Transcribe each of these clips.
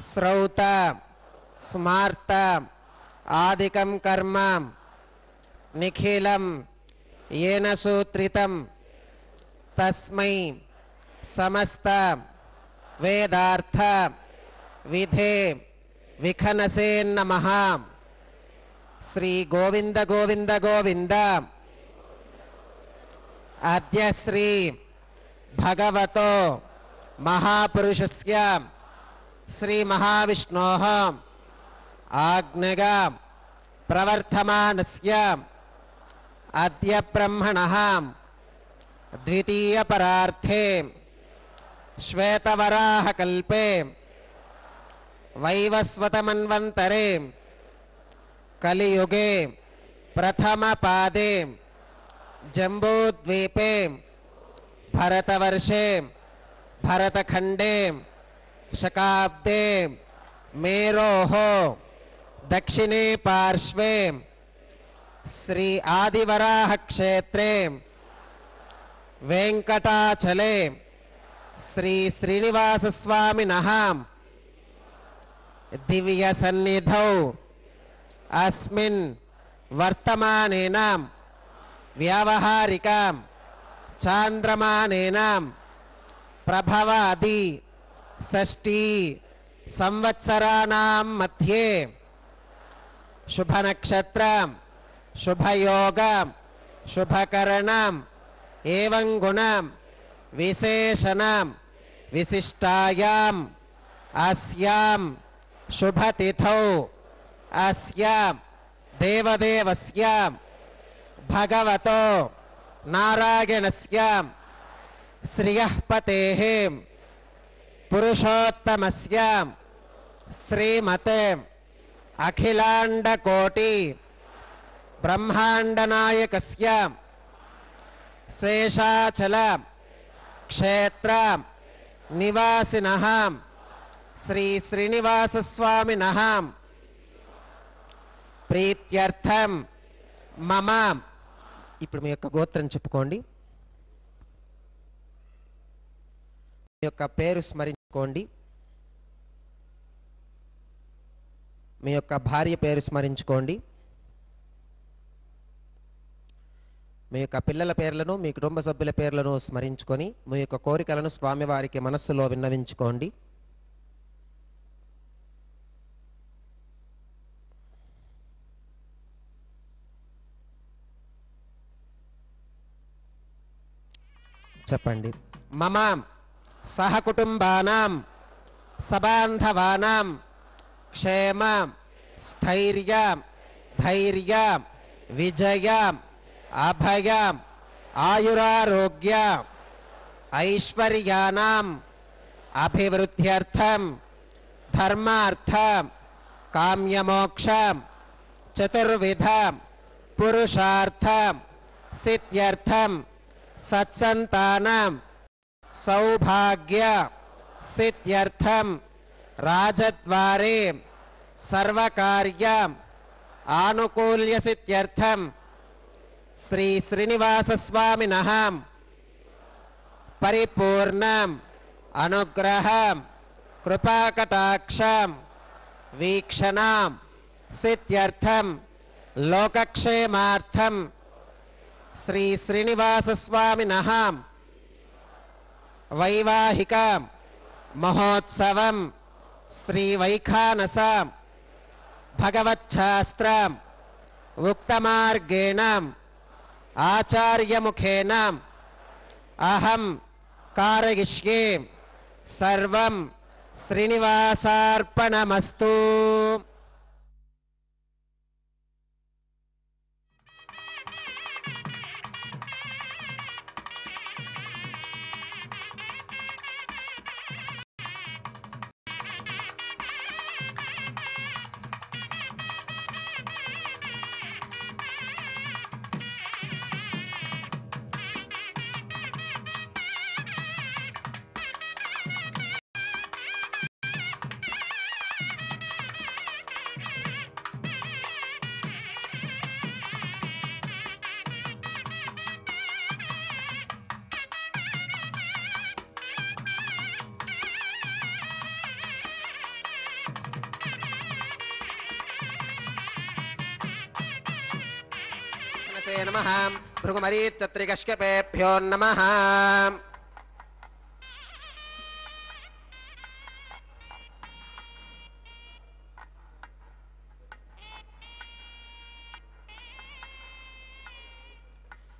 श्रौत स्मार्त आदिकं कर्म निखिलं येन सूत्रितं तस्मै समस्त वेदार्थ विधे विखनसे नमः। श्री गोविंद गोविंद गोविंद। अद्य श्री भगवतो महापुरुषस्य श्री महाविष्णोः आज्ञया प्रवर्तमानस्य अद्य ब्रह्मणः द्वितीय परार्थे श्वेतवराह कल्पे वैवस्वतमन्वन्तरे कलियुगे प्रथम पादे जम्बूद्वीपे भरतवर्षे भरतखंडे शकाब्दे मेरोः दक्षिणे पार्श्वे श्री आदिवराह क्षेत्रे वेंकटाचले श्री श्रीनिवास स्वामिनः दिव्य सन्निधौ अस्मिन् वर्तमानेन व्यावहारिकां चांद्रमानेन प्रभवादि षष्ठी संवत्सराणां मध्ये शुभ नक्षत्र शुभ योग शुभकरण एवं गुण विशेषण विशिष्टायां अस्यां शुभ तिथौ अस्यां देवदेवस्य भगवतो नारायणस्य श्रियः पतेः पुरुषोत्तमस्य श्रीमते अखिलांडकोटि ब्रह्मांडनायकस्य शेषाचल क्षेत्र निवासिनः श्री श्रीनिवास स्वामिनः प्रीत्यर्थं मम ఇప్పుడు మీ యొక్క గోత్రం చెప్పుకోండి, మీ యొక్క పేరు స్మరించుకోండి, మీ యొక్క భార్య పేరు స్మరించుకోండి, మీ యొక్క పిల్లల పేర్లను మీ కుటుంబ సభ్యుల పేర్లను స్మరించుకొని మీ యొక్క కోరికలను స్వామివారికి మనస్సులో విన్నవించుకోండి. చెప్పండి. మమ సహకుటుంబానాం సబాంధవానాం క్షేమ స్థైర్య ధైర్య విజయ అభయ ఆయురారోగ్య ఐశ్వర్యానాం అభివృద్ధ్యర్థం ధర్మార్థ కామ్యమోక్ష చతుర్విధ పురుషార్థ సిద్ధ్యర్థం सत्संतानां सौभाग्य सिद्ध्यर्थं राजद्वारे सर्वकार्य आनुकूल्य सिद्ध्यर्थं श्री श्रीनिवास स्वामिनः परिपूर्ण अनुग्रह कृपाकटाक्ष वीक्षणा सिद्ध्यर्थं लोकक्षेमार्थं श्री श्रीनिवास स्वामिनः वैवाहिक महोत्सव श्री वैखानस भगवच्छास्त्र उक्तमार्गेण आचार्यमुखेन अहं कारयिष्ये सर्वं श्रीनिवासार्पणमस्तु। नमः भृगुमरीचत्रिकश्यपेभ्यो नमः।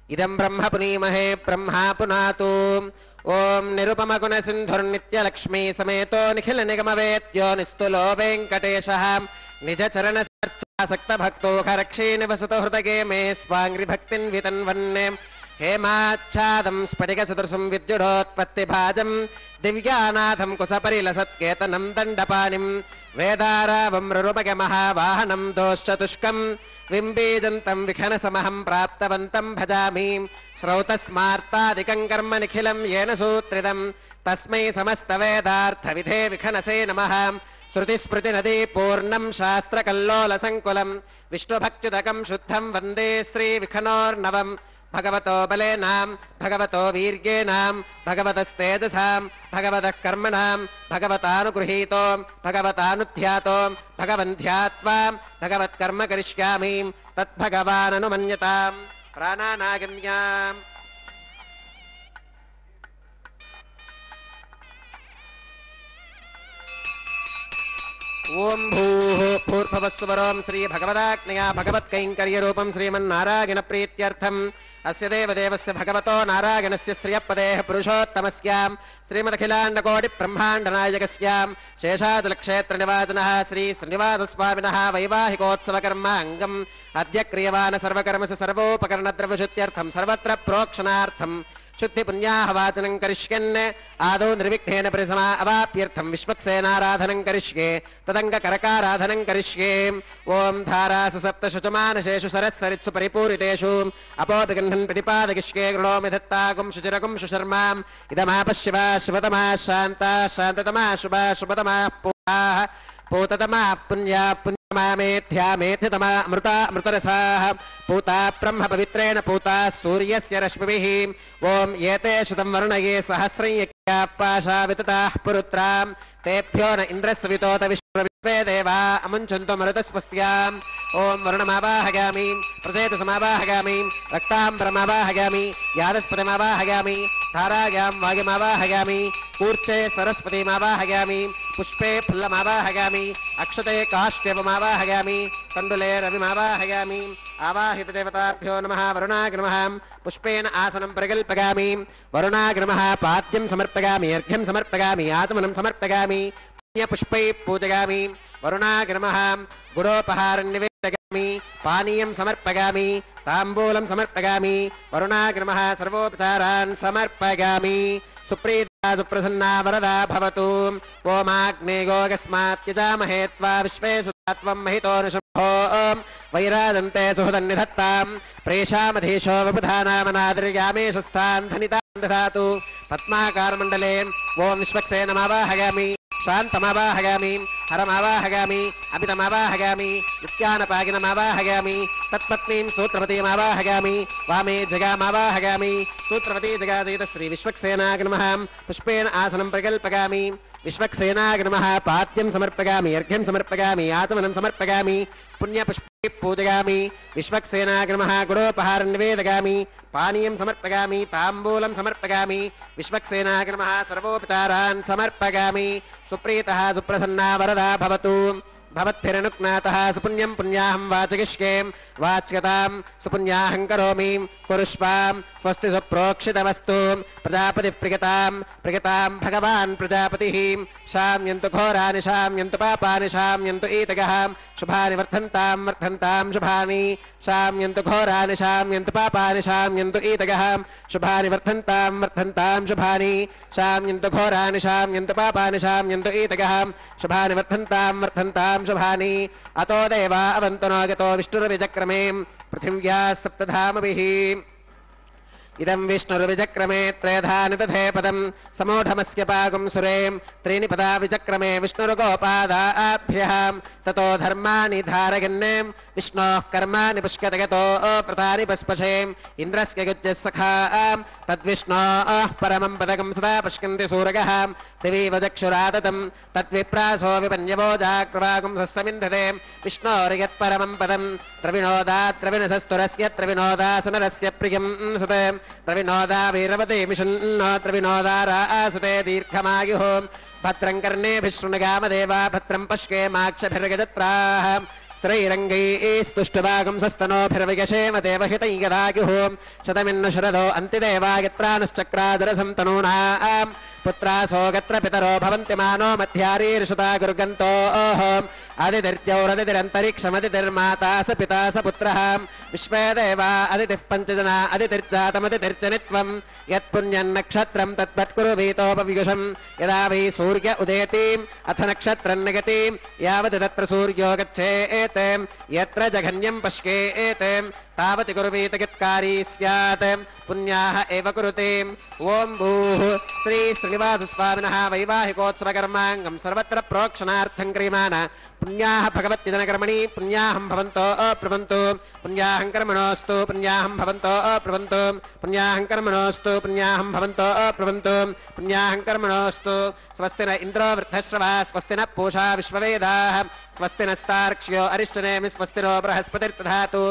इदं ब्रह्म पुनीमहे ब्रह्मा पुनातु। ओम निरुपमगुणसिन्धुर्नित्यलक्ष्मी समेतो निखिल निगमवेद्यो निस्तुलो वेङ्कटेशः निज चरण सक्त भक्तो खरक्षे निवसतो हृदये मे स्वाङ्घ्रि भक्तिन् वितन्वन्ने हेमाच्छादं स्फटिकसदृशं विद्युडोत्पत्तिभाजं दिव्यानाथं कुसपरिलसत्केतनं दण्डपाणिं वेदारावं रुरुमगमहावाहनं दोश्चतुष्कं विम्बीजन्तं विखनसमहं प्राप्तवन्तं भजामि श्रौतस्मार्तादिकं कर्म निखिलं येन सूत्रितं तस्मै समस्तवेदार्थविधे विखनसे नमः। श्रुतिस्मृतिनदी पूर्णं शास्त्रकल्लोलसङ्कुलं विष्णुभक्त्युदकं शुद्धं वन्दे श्रीविखनोर्नवं भगवतो बलेनां भगवतो वीर्येणां भगवतस्तेजसां भगवतः कर्मणां भगवतानुगृहीतो भगवतानुध्यातो भगवन्ध्यात्वा भगवत्कर्म करिष्यामि तद्भगवाननुमन्यतां प्राणानागम्याम्। ओम भूः भूर्भुवस्सुवरों श्री भगवदाज्ञया भगवत्कैङ्कर्यरूपं श्रीमन्नारायण प्रीत्यर्थम् अस्य देवदेवस्य भगवतो नारायणस्य श्रियपदेः पुरुषोत्तमस्यां श्रीमदखिलाण्डकोटिब्रह्माण्डनायकस्यां शेषाचलक्षेत्रनिवासिनः श्री श्रीनिवासस्वामिनः वैवाहिकोत्सवकर्म अङ्गम् अद्य क्रियमाण सर्वकर्मसु सर्वोपकरणद्रव्यशुद्ध्यर्थं सर्वत्र प्रोक्षणार्थं शुद्धि पुण्याः वाचनं करिष्यन् आदौ निर्विघ्नेन परिसमा अवाप्यर्थं विश्वक्सेनाराधनं करिष्ये तदङ्गकरकाराधनं करिष्ये। ओम धारासु सप्तशुचमानशेषु सरस्सरित्सु परिपूरितेषु अपोपि गृह्णन् प्रतिपादयिष्ये गृणोमि धत्तागुं शुचिरगुं सुशर्माम् इदमापश्यवा शिवतमा शान्ता शान्ततमा शुभा शुभतमा पूताः पूततमा पुण्या पुण्यमामेध्या मेध्यतमा अमृता अमृतरसाः पूता ब्रह्म पवित्रेण पूता सूर्यस्य रश्मिभिः। ओम एते शतं वर्णये सहस्रं यज्ञाः पाशा वितताः पुरुत्रां तेभ्यो न इन्द्रस्सवितोत विश्वे देवा अमुञ्चन्तु मरुतस्वस्त्याम्। ओम वरुणमावाहयामि प्रसेतसमावाहयामि रक्ताम्बरमावाहयामि यादस्पतिमावाहयामि धारायां वायुमावाहयामि कूर्चे सरस्वतीमावाहयामि पुष्पे फुल्लमावाहयामि अक्षते काष्ठेयमावाहयामि तण्डुले रविमावाहयामि। आवाहित देवताभ्यो नमः। वरुणाय नमः। पुष्पेण आसनं प्रकल्पयामि वरुणाय नमः। पाद्यं समर्पयामि अर्घ्यं समर्पयामि आचमनं समर्पयामि पुष्पैः पूजयामि वरुणाय नमः। गुडोपहारं निवेदयामि पानीयं समर्पयामि ताम्बूलं समर्पयामि वरुणाय नमः। सर्वोपचारान् समर्पयामि। सुप्रीता सुप्रसन्ना वरदा भवतु। ओमाग्नेयोगस्मात् त्यजामहे त्वा विश्वेषु त्वं महितोऽनुशुभो वैराजन्ते सुहृदन्निधत्तां प्रेषामधीशो वपुधानामनादिर्यामेशस्थान् धनितां दधातु। पद्माकारमण्डले ओम विश्वक्सेनमावाहयामि शान्तमावाहयामि हरमावाहयामि अमितमावाहयामि नित्यानपागिनमावाहयामि तत्पत्नीं सूत्रवतीमावाहयामि वामे जगामावाहयामि सूत्रवती जगासहित श्री विश्वक्सेनाय नमः। पुष्पेण आसनं प्रकल्पयामि विश्वक्सेनाय नमः। पाद्यं समर्पयामि अर्घ्यं समर्पयामि आचमनं समर्पयामि पुण्यपुष्पैः पूजयामि विश्वक्सेनाय नमः। गुडोपहारं निवेदयामि पानीयं समर्पयामि ताम्बूलं समर्पयामि विश्वक्सेनाय नमः। सर्वोपचारान् समर्पयामि। सुप्रीतः सुप्रसन्ना वरदा भवतु। भवद्भिरनुज्ञातः सुपुण्यं पुण्याहं वाचयिष्ये वाच्यतां सुपुण्याहं करोमि कुरुष्वां स्वस्ति सुप्रोक्षितमस्तु प्रजापतिः प्रियतां भगवान् प्रजापतिः शाम्यन्तु घोरानि शाम्यन्तु पापानि शाम्यन्तु ईतगः शुभानि वर्धन्तां शुभानि शाम्यन्तु घोरानि शाम्यन्तु पापानि शाम्यन्तु ईतगः शुभानि वर्धन्तां शुभानि शाम्यन्तु घोरानि शाम्यन्तु पापानि शाम्यन्तु ईतगः शुभानि वर्धन्तां शुभानि अतो देवा अवन्तु नो गतो विष्णुर्विचक्रमे पृथिव्याः सप्तधामभिः इदं विष्णुर्विचक्रमे त्रयधानि तथे पदं समूढमस्य पागुं सुरे त्रीणि पदा विचक्रमे विष्णुर्गोपादाभ्यः ततो धर्माणि धारयन् विष्णोः कर्माणि पुष्कतगतो प्रतानि पस्पशे इन्द्रस्य गुज्जः सखा तद्विष्णोः परमं पदकं सदा पुष्कन्ति सूरगः दिवीव चक्षुराततं तद्विप्रासो विपन्यवो जाग्रवागुं सस्समिन्धते विष्णोर्यत्परमं पदं त्रविनोदात्रविनसस्तुरस्य त्रविनोदासनरस्य प्रियं सुते त्रविनोदा वीरवते मिषन्नो त्रविनोदा रासते दीर्घमायुः भद्रं कर्णेभिः शृणुगामदेवा भद्रं पश्येमाक्षभिर्गजत्राः स्त्रैरङ्गैस्तुष्टुवागुं सस्तनोभिर्विगशेम देवहितं यदायुः शतमिन्नु शरदो अन्तिदेवा यत्रानुश्चक्राजरसं तनूनां पुत्रासो गत्र पितरो भवन्ति मानो मध्यारीर्षुता गुर्गन्तोः अदितिर्द्यौरदितिरन्तरिक्षमदितिर्माता स पिता स पुत्रः विश्वे देवा अदितिः पञ्चजना अदितिर्जातमदितिर्जनित्वं यत्पुण्यन्नक्षत्रं तत्पत्कुरुवीतोपवियुषं यदा वै सूर्य उदेति अथ नक्षत्रं निगति यावत् तत्र सूर्यो गच्छेत् यत्र जघन्यं पश्येत् तावत् कुर्वीत यत्कारी स्यात् पुण्याः एव कुरुते ओं भूः श्री श्रीनिवासस्वामिनः वैवाहिकोत्सवकर्माङ्गं सर्वत्र प्रोक्षणार्थं क्रियमाण पुण्याः भगवत्यजनकर्मणि पुण्याहं भवन्तो अप्रवन्तु पुण्याहं कर्मणोऽस्तु पुण्याहं भवन्तो अप्रवन्तु पुण्याहं कर्मणोऽस्तु पुण्याहं भवन्तो अप्रवन्तु पुण्याहं कर्मणोऽस्तु स्वस्ति न इन्द्रो वृद्धश्रवा स्वस्ति न पूषा विश्ववेदाः स्वस्ति नस्तार्क्ष्यो अरिष्टनेमि स्वस्ति नो बृहस्पतिर्दधातु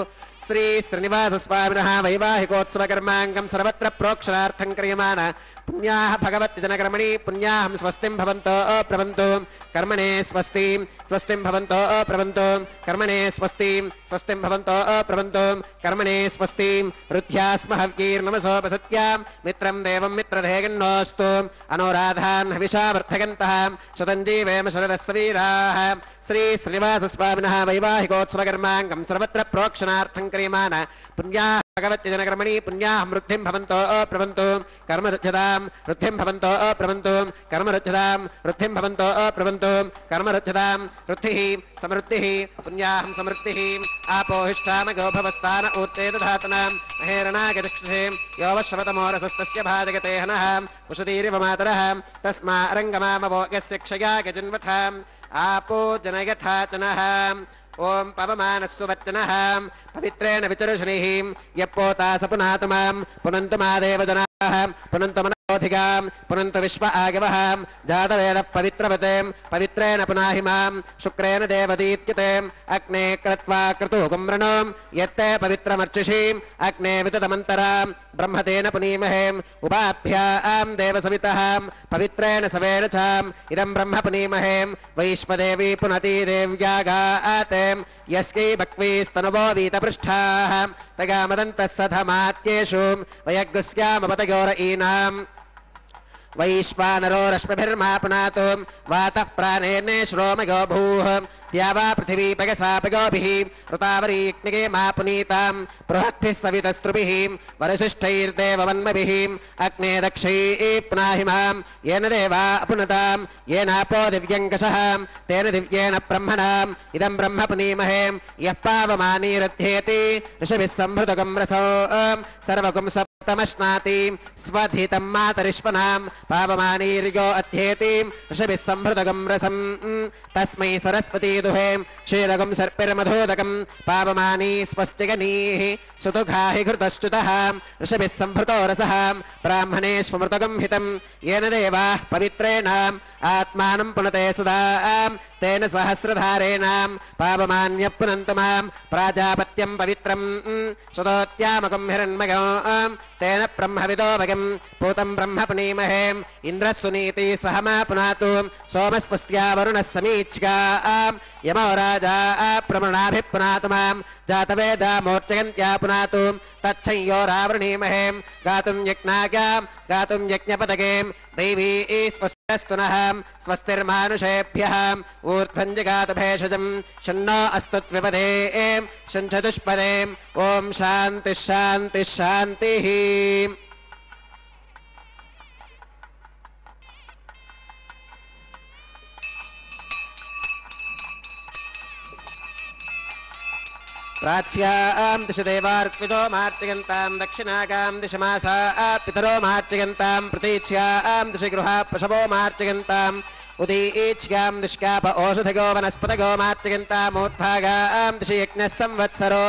श्री श्रीनिवासस्वामिनः वैवाहिकोत्सवकर्माङ्गं सर्वत्र प्रोक्षणार्थं क्रियमाण पुण्याः भगवत्यजनकर्मणि पुण्याहं स्वस्तिं भवन्तो अप्रवन्तु कर्मणे स्वस्तिं स्वस्तिं भवन्तो अप्रवन्तु कर्मणे स्वस्तिं स्वस्तिं भवन्तो अप्रवन्तु कर्मणे स्वस्तिं रुद्ध्यास्महव्यैर्नमसोपसत्यां मित्रं देवं मित्रधेयन्नोऽस्तु अनुराधान् हविषा वर्धयन्तः शतञ्जीवेम शरदः वीराः श्री श्रीनिवासस्वामिनः वैवाहिकोत्सवकर्माङ्गं सर्वत्र प्रोक्षणार्थं क्रियमाण पुण्याः भगवत्यजनकर्मणि पुण्याहं वृद्धिं भवन्तो अप्रवन्तु कर्मरुद्धतां वृद्धिं भवन्तो अप्रवन्तु कर्मरुद्धतां वृद्धिं भवन्तो अप्रवन्तु कर्मरुद्धतां वृद्धिः समृद्धिः पुण्याहं समृद्धिः आपोहिष्ठामगो भवस्थान ऊत्ते दधातनां महेरणागचक्षुषे योवश्रवतमोरसस्तस्य भाजगते हनः उषतीरिव मातरः तस्मा रङ्गमामवोगस्य क्षया गजन्वथाम् आपो जनयथा चनः ओं पवमानस्सु वच्चनः पवित्रेण विचरुषणिः यप्पोता स पुनातु मां पुनन्तु मा देवजनाः पुनन्तु मनोधिकां पुनन्तु विश्व आगवः जातवेदः पवित्रवते पवित्रेण पुनाहि मां शुक्रेण देवदीत्यते अग्ने कृत्वा क्रतुगुं वृणों यत्ते पवित्रमर्चिषीम् अग्ने विततमन्तरां ब्रह्मतेन पुनीमहे उपाभ्यां देवसवितः पवित्रेण सवेन चाम् इदं ब्रह्म पुनीमहे वैश्वदेवी पुनती देव्यागाते यस्यै भक्वीस्तनुवो वीतपृष्ठाः तगामदन्तः सधमात्येषु वयग्गुस्यामपतयोरईनाम् वैश्वानरो रश्मिभिर्मा पुनातु वातः प्राणेने श्रोमयो भूः द्यावा पृथिवी पगसापगोभिः ऋतावरीग्निगे मा पुनीतां बृहद्भिः सवितस्त्रुभिः वरसिष्ठैर्देववन्मभिः अग्ने दक्षैः पुनाहि मां येन देवा अपुनतां येनापो दिव्यङ्कषः तेन दिव्येन ब्रह्मणाम् इदं ब्रह्म पुनीमहे यः पावमानीरध्येति ऋषभिः सम्भृतगं रसो सर्वगुं सप्तमश्नाति स्वधितं मातरिष्वनां पावमानीर्यो अध्येति ऋषभिः सम्भृतगं रसं तस्मै सरस्वती दुहे क्षीरगं सर्पिर्मधोदकं पावमानी स्वस्तिगनीः सुतुघाहि घृतश्च्युतः ऋषभिः सम्भृतो रसः ब्राह्मणेष्वमृतगं हितं येन देवाः पवित्रेण आत्मानं पुनते सदा तेन सहस्रधारेण पावमान्यः पुनन्तु मां प्राजापत्यं पवित्रं शतोत्यामकं हिरण्मयो तेन ब्रह्मविदो भगं पूतं ब्रह्म पुनीमहे इन्द्रः सुनीति सहमा पुनातु सोमस्पुष्ट्या वरुणः समीच्यका यमो राजा प्रमृणाभिः पुनातु मां जातवेदा मोर्चयन्त्या पुनातु तच्छंयोरावृणीमहे गातुं यज्ञाज्ञां गातुं यज्ञपदगे दैवी स्वस्तिरस्तु नः स्वस्तिर्मानुषेभ्यः ऊर्ध्वं जगात भेषजं शन्नो अस्तु त्विपदे शञ्चतुष्पदे ॐ शान्तिः शान्तिः शान्तिः प्राच्यां दिश देवार्पितो मार्चयन्तां दक्षिणागां दिश मासा पितरो मार्चयन्तां प्रतीच्यां दिश गृहा पशवो मार्चयन्ताम् उदीच्यां दिश्काप ओषधगो वनस्पतगो मार्चयन्तामोत्भागां दिश यज्ञः संवत्सरो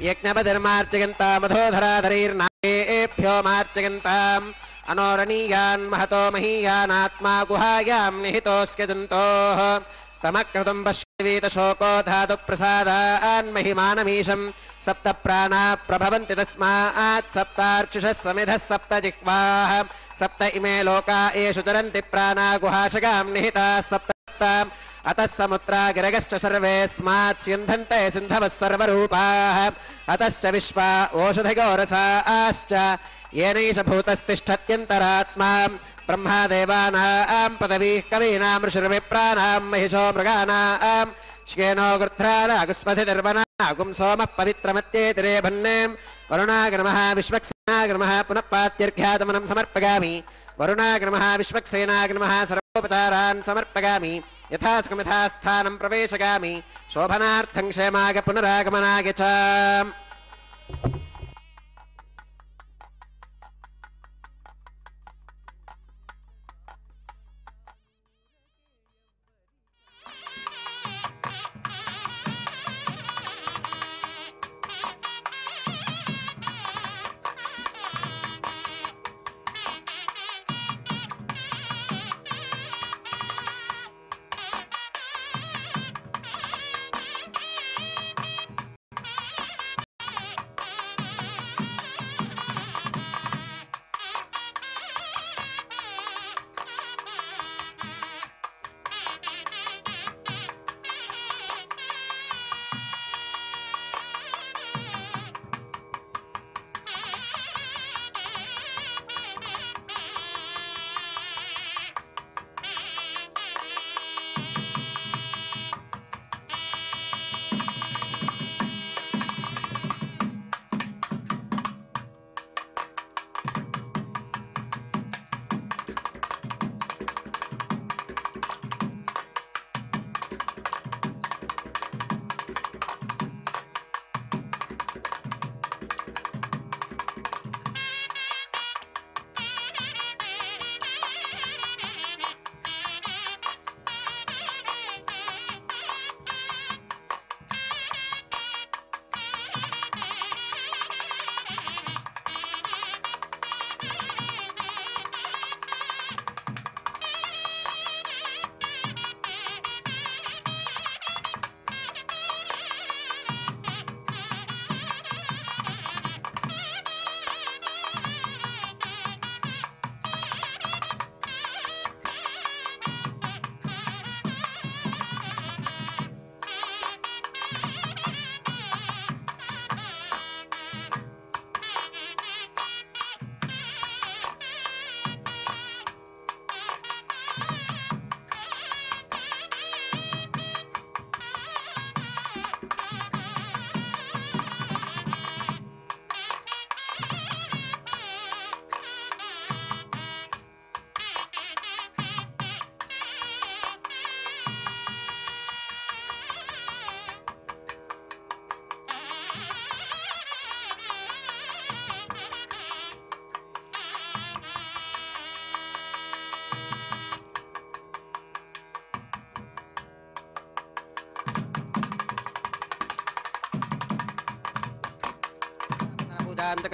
यज्ञपतिर्मार्चयन्तामधोधराधरैर्नाभ्यो मार्चयन्ताम् अनोरणीयान् महतो महीयानात्मा गुहायां निहितोऽस्य जन्तोः तमक्रतुं पश्यवीतशोको धातु प्रसादान्महिमानमीशं सप्त प्राणा प्रभवन्ति तस्मात् सप्तार्चिषः समिधः सप्त जिह्वाः सप्त इमे लोका एषु चरन्ति प्राणा गुहाशगां निहिताः सप्त अतः समुद्रा गिरगश्च सर्वेऽस्मात् स्यन्धन्ते सिन्धवः सर्वरूपाः अतश्च विश्वा ओषधिगोरसाश्च येनैष भूतस्तिष्ठत्यन्तरात्मा ब्रह्मादेवानां पदवीः कवीनां ऋषिर्विप्राणां महिषो मृगाणां श्येनो गृध्रानागुस्मधिर्वनागुं सोमः पवित्रमत्येतिरे भन्ने वरुणाग्रमः विश्वक्सेनाग्रमः पुनः पात्यर्घ्यातमनं समर्पयामि वरुणाग्रमः विश्वक्सेनाग्रमः सर्वोपचारान् समर्पयामि यथास्कमिथा स्थानं प्रवेशयामि शोभनार्थं क्षेमाग पुनरागमनाय च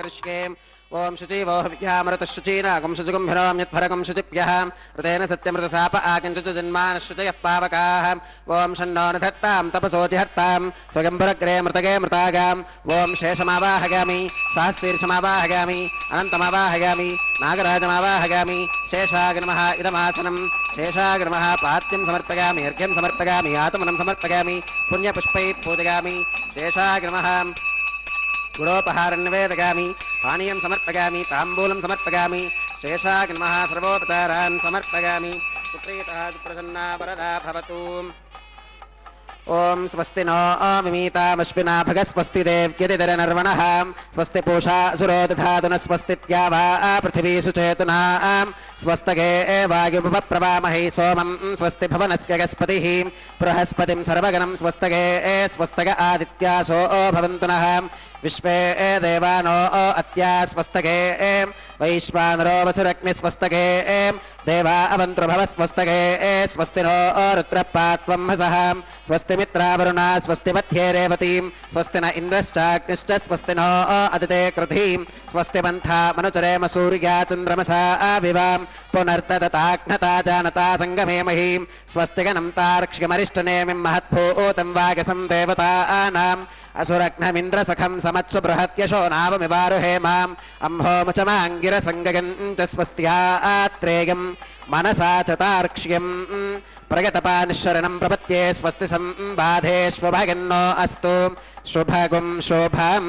करिष्ये ఓం శుచీవో విద్యామృతశుచీనాగం శుచిగుంభినోమ్యత్ఫరగం శుచిభ్యः ఋతేన సత్యమృతశాప ఆకించుచు జన్మానः శుచయః పావకాः ఓం షన్నో నిధత్తాం తపసోచిహర్తాం స్వయంభురగ్రే మృతగే మృతాగాం ఓం శేషమావాహగామి సహస్రీర్షమావాహగామి అనంతమావాహగామి నాగరాజమావాహగామి శేషాయ నమః ఇదమాసనం శేషాయ నమః పాత్యం సమర్పయామి అర్ఘ్యం సమర్పయామి ఆత్మనం సమర్పయామి పుణ్యపుష్పై పూజయామి శేషాయ నమః గుడోపహారం నివేదయామి పానీయం సమర్పయామి తాంబూలం సమర్పయామి శేషాయ నమః సర్వోపచారాన్ సమర్పయామి సుప్రీతః సుప్రసన్నా వరదా భవతు ఓం స్వస్తి నో మిమీతామశ్వినా భగస్వస్తి దేవ్యతిధరనర్వణః స్వస్తి పూషా అసురో దధాతున స్వస్తిత్యావా పృథివీ సుచేతునా స్వస్తగే వాయుపప్రవామహై సోమం స్వస్తి భవనస్య గస్పతిః బృహస్పతిం సర్వగణం స్వస్తగే స్వస్తగ ఆదిత్యాసో భవంతు నః విశ్వే దేవానో అత్యా స్వస్తగే వైశ్వానరో వసురగ్ని స్వస్తగే దేవా అవంతృభవ స్వస్తగే స్వస్తి నో రుద్రపాత్వం హసః స్వస్తి మిత్రావరుణా స్వస్తి మధ్యే రేవతీం స్వస్తి న ఇంద్రశ్చాగ్నిశ్చ స్వస్తి నో అదితే కృధీం స్వస్తి మంథా మనుచరేమ సూర్యా చంద్రమసా వివాం పునర్దతాఘ్నతా జానతా సంగమే మహీం స్వస్తి గణం తార్క్ష్యమరిష్టనేమిం మహద్భూతం వాగసం దేవతానాం అసురఘ్నమింద్రసఖం సమత్సు బృహత్యశో నావమివారుహేమాం అంహోముచమాంగిరసంగగంచ స్వస్త్యాత్రేయం మనసా చ తార్క్ష్యం ప్రగతపానిశరణం ప్రపత్యే స్వస్తి సంబాధేష్వభగన్నో అస్తు శుభగుం శుభం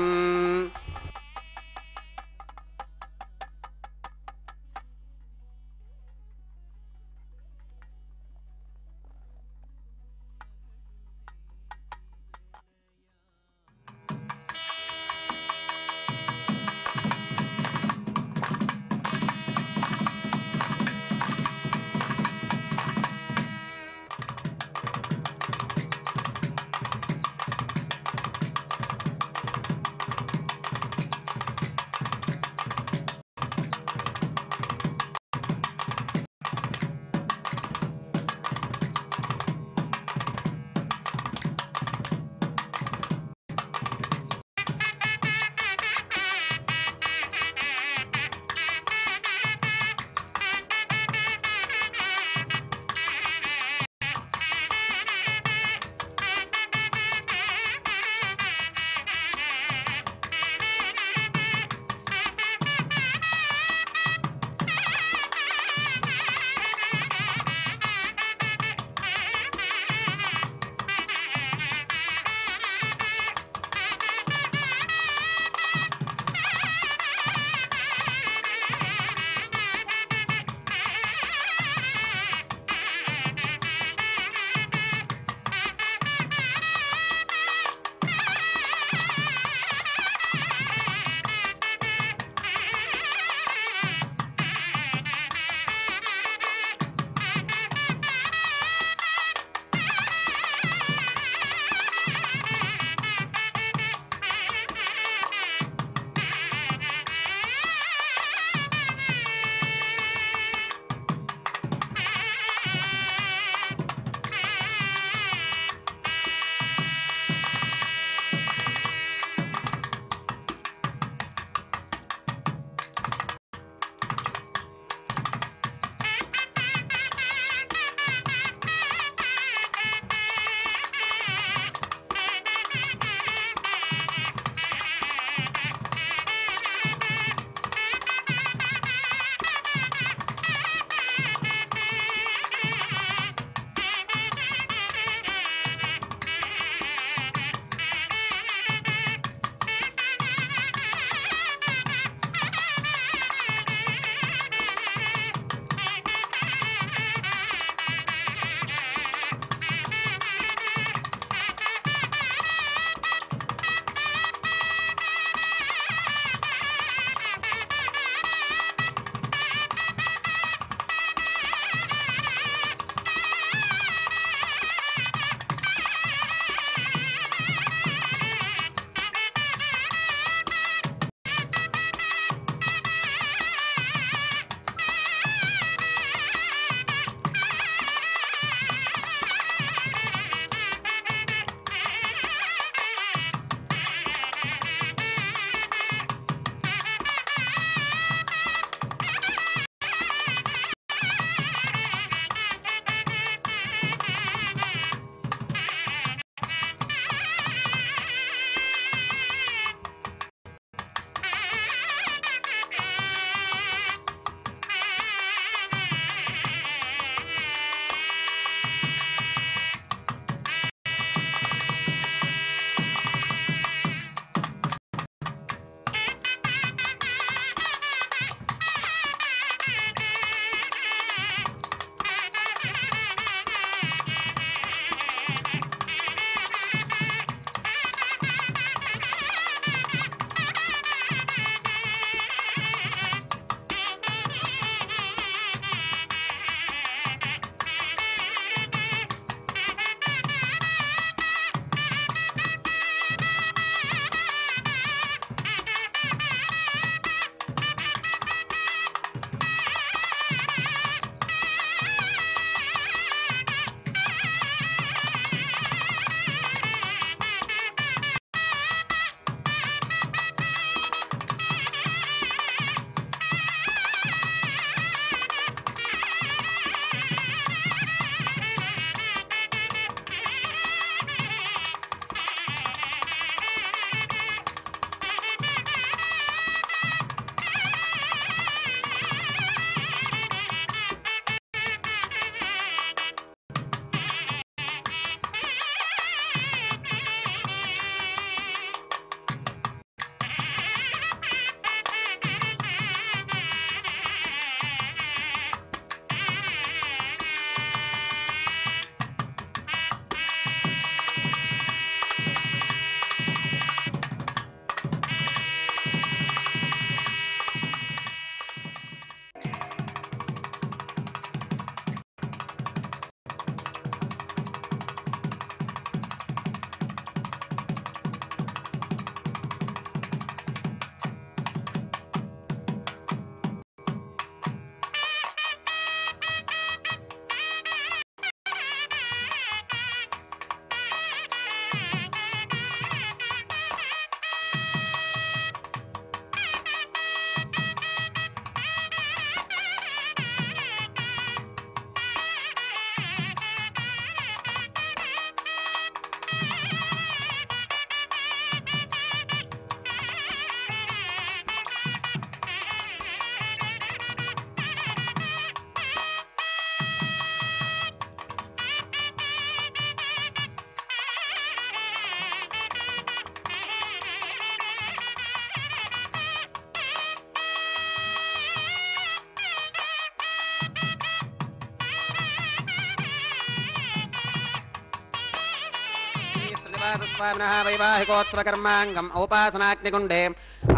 श्रीनिवासस्वामिनः वैवाहिकोत्सवकर्माङ्गम् औपासनाग्निकुण्डे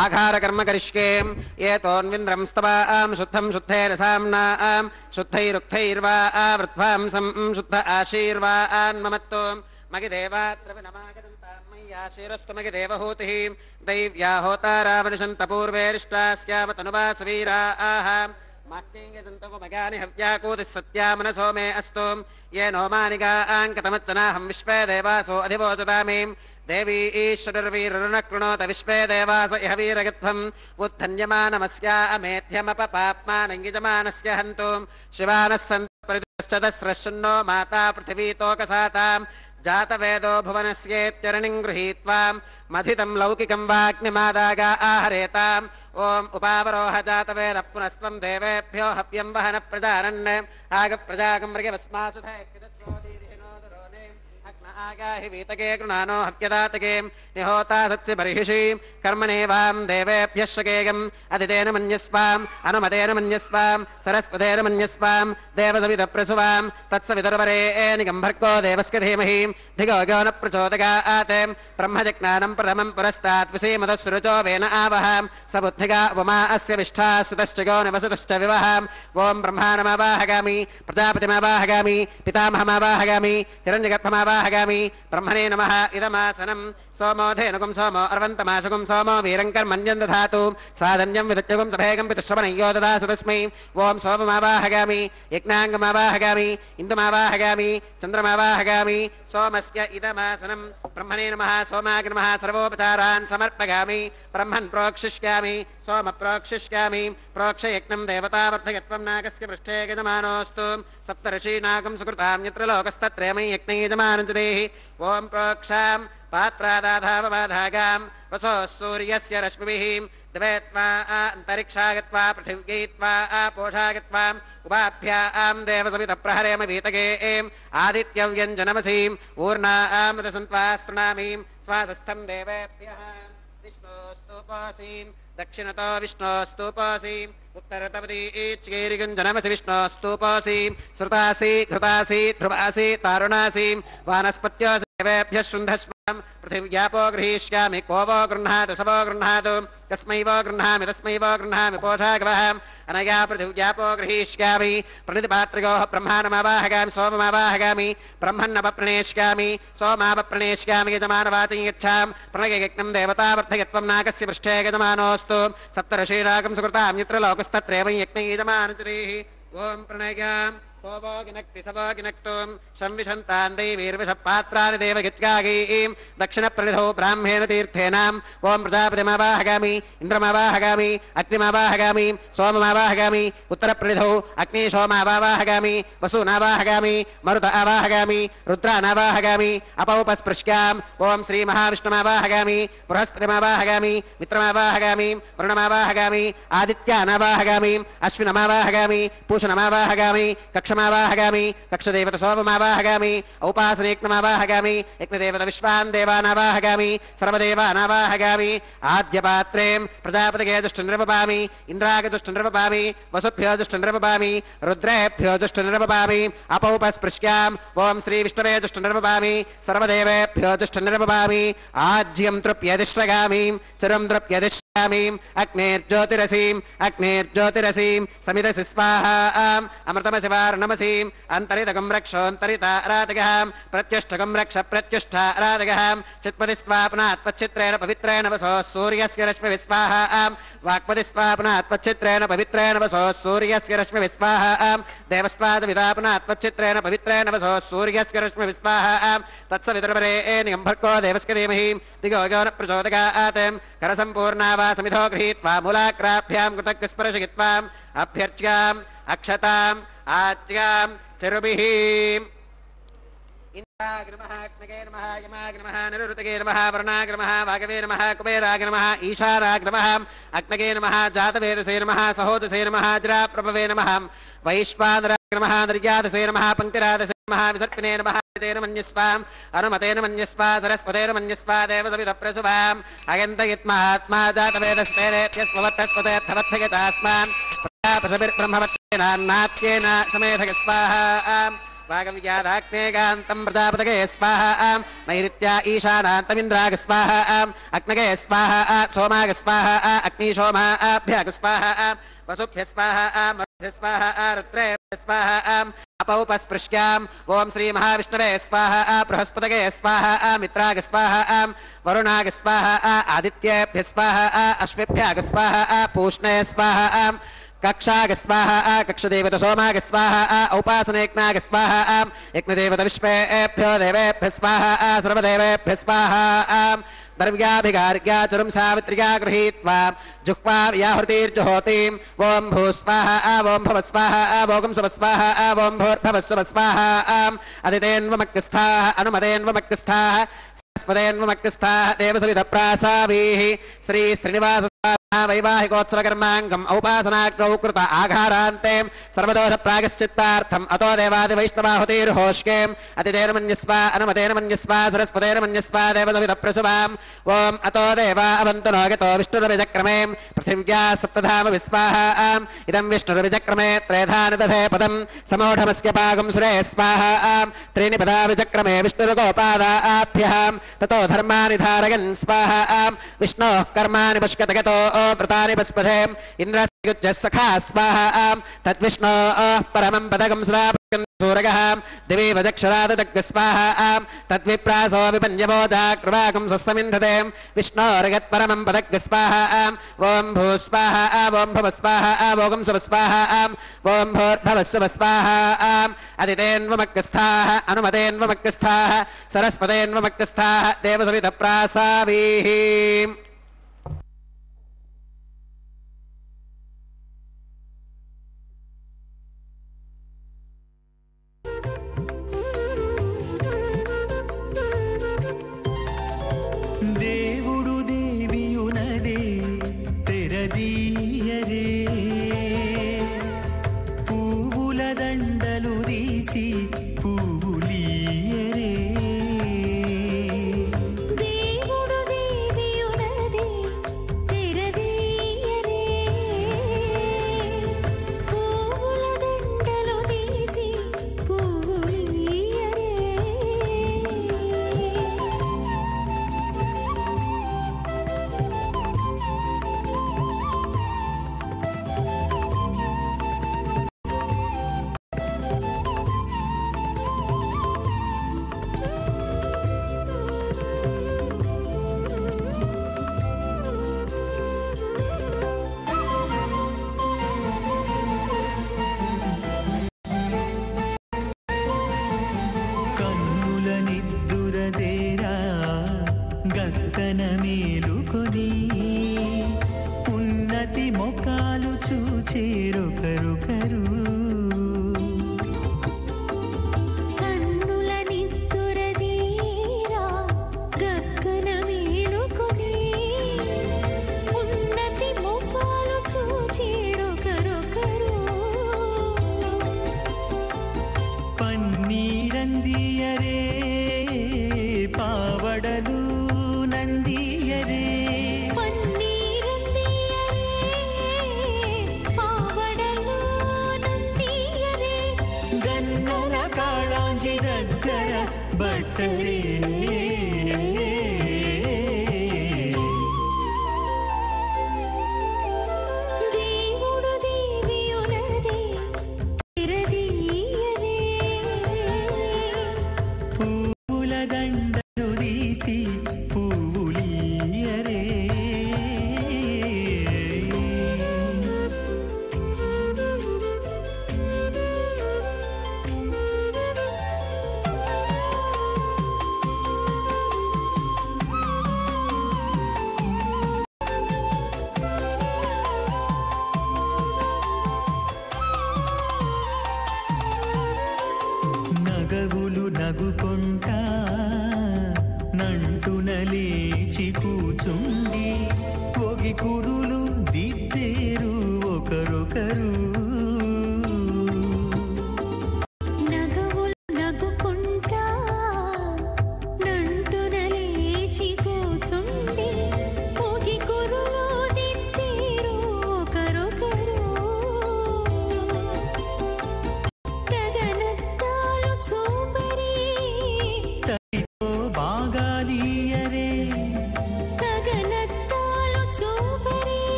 आघारकर्म करिष्ये ये तोन्विन्द्रं स्तवां शुद्धं शुद्धेन साम्नां शुद्धैरुक्थैर्वा आवृत्वांसं शुद्ध आशीर्वान्ममत्तो मगिदेवात्रविनमागदन्तां मय्याशीरस्तु मगिदेवहूतिः दैव्या होतारावनिशन्तपूर्वेरिष्टास्यामतनुवासवीराः माक्येङ्गजन्तवमगानि हव्याकूतिः सत्या मनसो मे अस्तु ये नो मानिकाङ्कतमच्चनाहं विश्वे देवासो अधिवोचतामि देवी ईश्वरवीरुणः कृणोत विश्वे देवास इह वीरगत्वम् उत्थन्यमानमस्या अमेध्यमपपाप्मानङ्गिजमानस्य हन्तु शिवानः सन्तप्रतिश्चतस्रश्चन्नो माता पृथिवीतोकसाताम् जातवेदो भुवनस्येत्यरणिं गृहीत्वा मथितं लौकिकं वाग्निमादागा आहरेताम् ओम उपावरोह जातवेद पुनस्त्वं देवेभ्यो हव्यं वहन प्रजानन् आगप्रजागं मृगवस्मासुधे आगाहि वीतके कृणानो हव्यदातके निहोता सत्सि बर्हिषि कर्मणेवां देवेभ्यः शकेगम् अदितेन मन्यस्वाम् अनुमतेन मन्यस्वाम् सरस्वतेन मन्यस्वाम् देवसवितप्रसुवाम् तत्सवितुर्वरेणिगं भर्गो देवस्य धीमहि धिगो गो न प्रचोदयात् ब्रह्मजज्ञानं प्रथमं पुरस्तात् विसीमतस्रुचो वेन आवह स बुद्धिगा उपमा अस्य विष्ठा सुतश्च गो निवसतश्च विवह ओं ब्रह्माणमावाहगामि प्रजापतिमावाहगामि पितामहमावाहगामि हिरण्यगर्भमावाहगामि ब्रह्मणे नमः इदमासनं सोमो धेनुकं सोमो अर्वन्तमाशुकं सोमो वीरङ्कर्मण्यं दधातु साधन्यं विदत्यगं सभेगं पितुश्रवणय्यो ददासु तस्मै ओं सोममावाहगामि यज्ञाङ्गमावाहगामि इन्दुमावाहगामि चन्द्रमावाहगामि सोमस्य इदमासनं ब्रह्मणे नमः सोमाय नमः सर्वोपचारान् समर्पयामि ब्रह्मन् प्रोक्षिष्यामि सोम प्रोक्षिष्यामि प्रोक्षयज्ञं देवतावर्धयत्वं नागस्य पृष्ठे यजमानोऽस्तु सप्तर्षीनागं सुकृतां यत्र लोकस्तत्रयमयि यज्ञे यजमानञ्चदेहि ओं प्रोक्षां पात्रादाधावमाधागां वसोः सूर्यस्य रश्मिभिः द्वेत्वा अन्तरिक्षागत्वा पृथिव्यैत्वा आपोषागत्वाम् उपाभ्यां देवसवितप्रहरेम वीतके आदित्यव्यञ्जनमसीम् ऊर्णामृतसन्त्वास्तृणामीं स्वासस्थं देवेभ्यः विष्णोस्तुपासीम् दक्षिणतो विष्णोस्तुपासीम् उत्तरतपदीच्चेरिगुञ्जनमसि विष्णोस्तुपासीम् श्रुतासि घृतासि ध्रुवासि तारुणासीम् वानस्पत्योऽसि देवेभ्यः शृन्धस्वाम् पृथिव्यापो गृहीष्यामि को वो गृह्णातु स वो गृह्णातु कस्मै वो गृह्णामि तस्मै वो गृह्णामि पोषागवः अनया पृथिव्यापो गृहीष्यामि प्रणितिपात्रिकोः ब्रह्माणमावाहगामि सोममावाहगामि ब्रह्मन्नवप्रणेष्यामि सोमावप्रणेष्यामि यजमानवाचं यच्छां प्रणययज्ञं देवतावर्धयत्वं नागस्य पृष्ठे यजमानोऽस्तु सप्तर्षीणागं सुकृतां यत्र लोकस्तत्रैव यज्ञे यजमानचरीः ओं प्रणयाम् कोवोगिनक्ति सवोगिनक्तुं संविशन्तान् दैवीर्विषपात्राणि देवगित्यागीं दक्षिणप्रणिधौ ब्राह्मेण तीर्थेनाम् ओं प्रजापतिमावाहगामि इन्द्रमावाहगामि अग्निमावाहगामि सोममावाहगामि उत्तरप्रणिधौ अग्निशोमावाहगामि वसूनावाहगामि मरुत आवाहगामि रुद्रानावाहगामि अपौपस्पृश्याम् ओं श्रीमहाविष्णुमावाहगामि बृहस्पतिमावाहगामि मित्रमावाहगामि वरुणमावाहगामि आदित्यानावाहगामि अश्विनमावाहगामि पूषणमावाहगामि क्षमावाहगामि कक्षदेवत सोममावाहगामि औपासनेक्नमावाहगामि यज्ञदेवत विश्वान् देवानावाहगामि सर्वदेवानावाहगामि आद्यपात्रे प्रजापतिगे जुष्टनिर्वपामि इन्द्रागे जुष्टनिर्वपामि वसुभ्यो जुष्टनिर्वपामि रुद्रेभ्यो जुष्टनिर्वपामि अपौपस्पृश्याम् ओं श्रीविष्णवे जुष्टनिर्वपामि सर्वदेवेभ्यो जुष्टनिर्वपामि आज्यं तृप्यदिष्टगामिं चिरं तृप्यदिष्टामिं अग्नेर्ज्योतिरसीं समिदसि स्वाहा अमृतमसिवार्णमसीम् अन्तरितगं रक्षोऽन्तरिताराधिगः प्रत्यष्टगं रक्ष प्रत्युष्ठाराधिगः चित्पदिस्वापनात्वच्चित्रेण पवित्रेण वसोः सूर्यस्य रश्मिविस्वाहा वाक्पदिस्वापनात्वच्चित्रेण पवित्रेण वसोः सूर्यस्य रश्मिविस्वाहा देवस्वादविदापनात्वच्चित्रेण पवित्रेण वसोः सूर्यस्य रश्मिविस्वाहा तत्सवितुर्वरेण्यं भर्गो देवस्य धीमहि दिगो यो न प्रचोदयात् करसम्पूर्णा वा समिधो गृहीत्वा मूलाग्राभ्यां कृतज्ञस्पर्शयित्वाम् अभ्यर्च्याम् अक्षताम् आज्याम् चिरुभिः इंद्राय नमः अग्नये नमः यमाय नमः निरुतये नमः वरुणाय नमः वागवे नमः कुबेराय नमः ईशानाय नमः अग्नये नमः जातवेदसे नमः सहोदसे नमः अजराप्रभवे नमः वैश्वानराय नमः निर्यातसे नमः पंक्तिरादसे नमः विसर्पिणे नमः तेन मन्यस्वाम् अनुमतेन मन्यस्वा सरस्वतेन मन्यस्वा देवसवितप्रसुवाम् अयन्तयित्महात्मा जातवेदस्तेनेत्यस्मवत्तस्वतेऽर्थवत्थयतास्मान् प्रजापतिर्ब्रह्मवत्तेनान्नात्येन समेधय स्वाहा स्वागव्यादाग्नेगान्तं प्रजापतये स्वाहा नैऋत्या ईशानान्तमिन्द्राग स्वाहा अग्नगे स्वाहा सोमाग स्वाहा अग्निशोमाभ्याग स्वाहा वसुभ्य स्वाहा मरुभ्य स्वाहा रुद्रेभ्य स्वाहा अपौपस्पृश्याम् ॐ श्रीमहाविष्णवे स्वाहा बृहस्पतये स्वाहा मित्राग स्वाहा वरुणाग स्वाहा आदित्येभ्य स्वाहा अश्विभ्याग स्वाहा पूष्णे स्वाहा कक्षाग स्वाहा कक्षदेवत सोमाग स्वाहा औपासनेक्नाग स्वाहा यज्ञदेवत विश्वेभ्यो देवेभ्य स्वाहा सर्वदेवेभ्य स्वाहा द्रव्याभिगार्ग्या चरुं सावित्र्या गृहीत्वा जुह्वा व्याहृतिर्जुहोतिम् ॐ भूस्वाहा ॐ भवस्वाहा भोगं सुवस्वाहा ॐ भूर्भवस्वस्वाहा अदितेन्वमक्स्थाः अनुमतेन्वमक्स्थाः स्पदेन्वमक्स्थाः देवसविधप्रासावीः श्री श्रीनिवास वैवाहिकोत्सवकर्माङ्गम् औपासनाग्नौ कृत आघारान्ते सर्वदोष प्रागश्चित्तार्थम् अतो देवादिवैष्णवाहुतिर्होष्केम् अतितेन मन्यस्वा अनुमतेन मन्यस्वा सरस्वतेन मन्यस्वा देवसविधप्रसुवाम् ॐ अतो देवा अवन्तु नो गतो विष्णुरविचक्रमे पृथिव्या सप्तधाम विस्वाहा इदं विष्णुरविचक्रमे त्रेधानि दधे पदम् समोढमस्य पागं सुरे स्वाहा त्रीणि पदा विचक्रमे विष्णुर्गोपादाभ्यः ततो धर्माणि धारयन् स्वाहा विष्णोः कर्माणि पश्यत गतो व्रतानि पस्पथे इन्द्रस्य सखा स्वाहा तद्विष्णो परमं पदकं सदा सूरगः दिवि वजक्षरादग् स्वाहा तद्विप्रासो विपन्यवोजाकृवाकं सस्समिन्धते विष्णोर्गत्परमं पदग् स्वाहा ॐ भूस्वाहा ॐ भवस्वाहा भोगं सुवस्वाहा ॐ भूर्भवस्वस्वाहा अदितेन्वमग्रस्थाः अनुमतेन्वमग्रस्थाः सरस्वतेन्वमग्रस्थाः देवसविधप्रासावीः దేవుడు దేవియునదే తెరదీయరే పువ్వుల దండలు తీసి పువ్వులీయరే దేవుడు దేవియునదే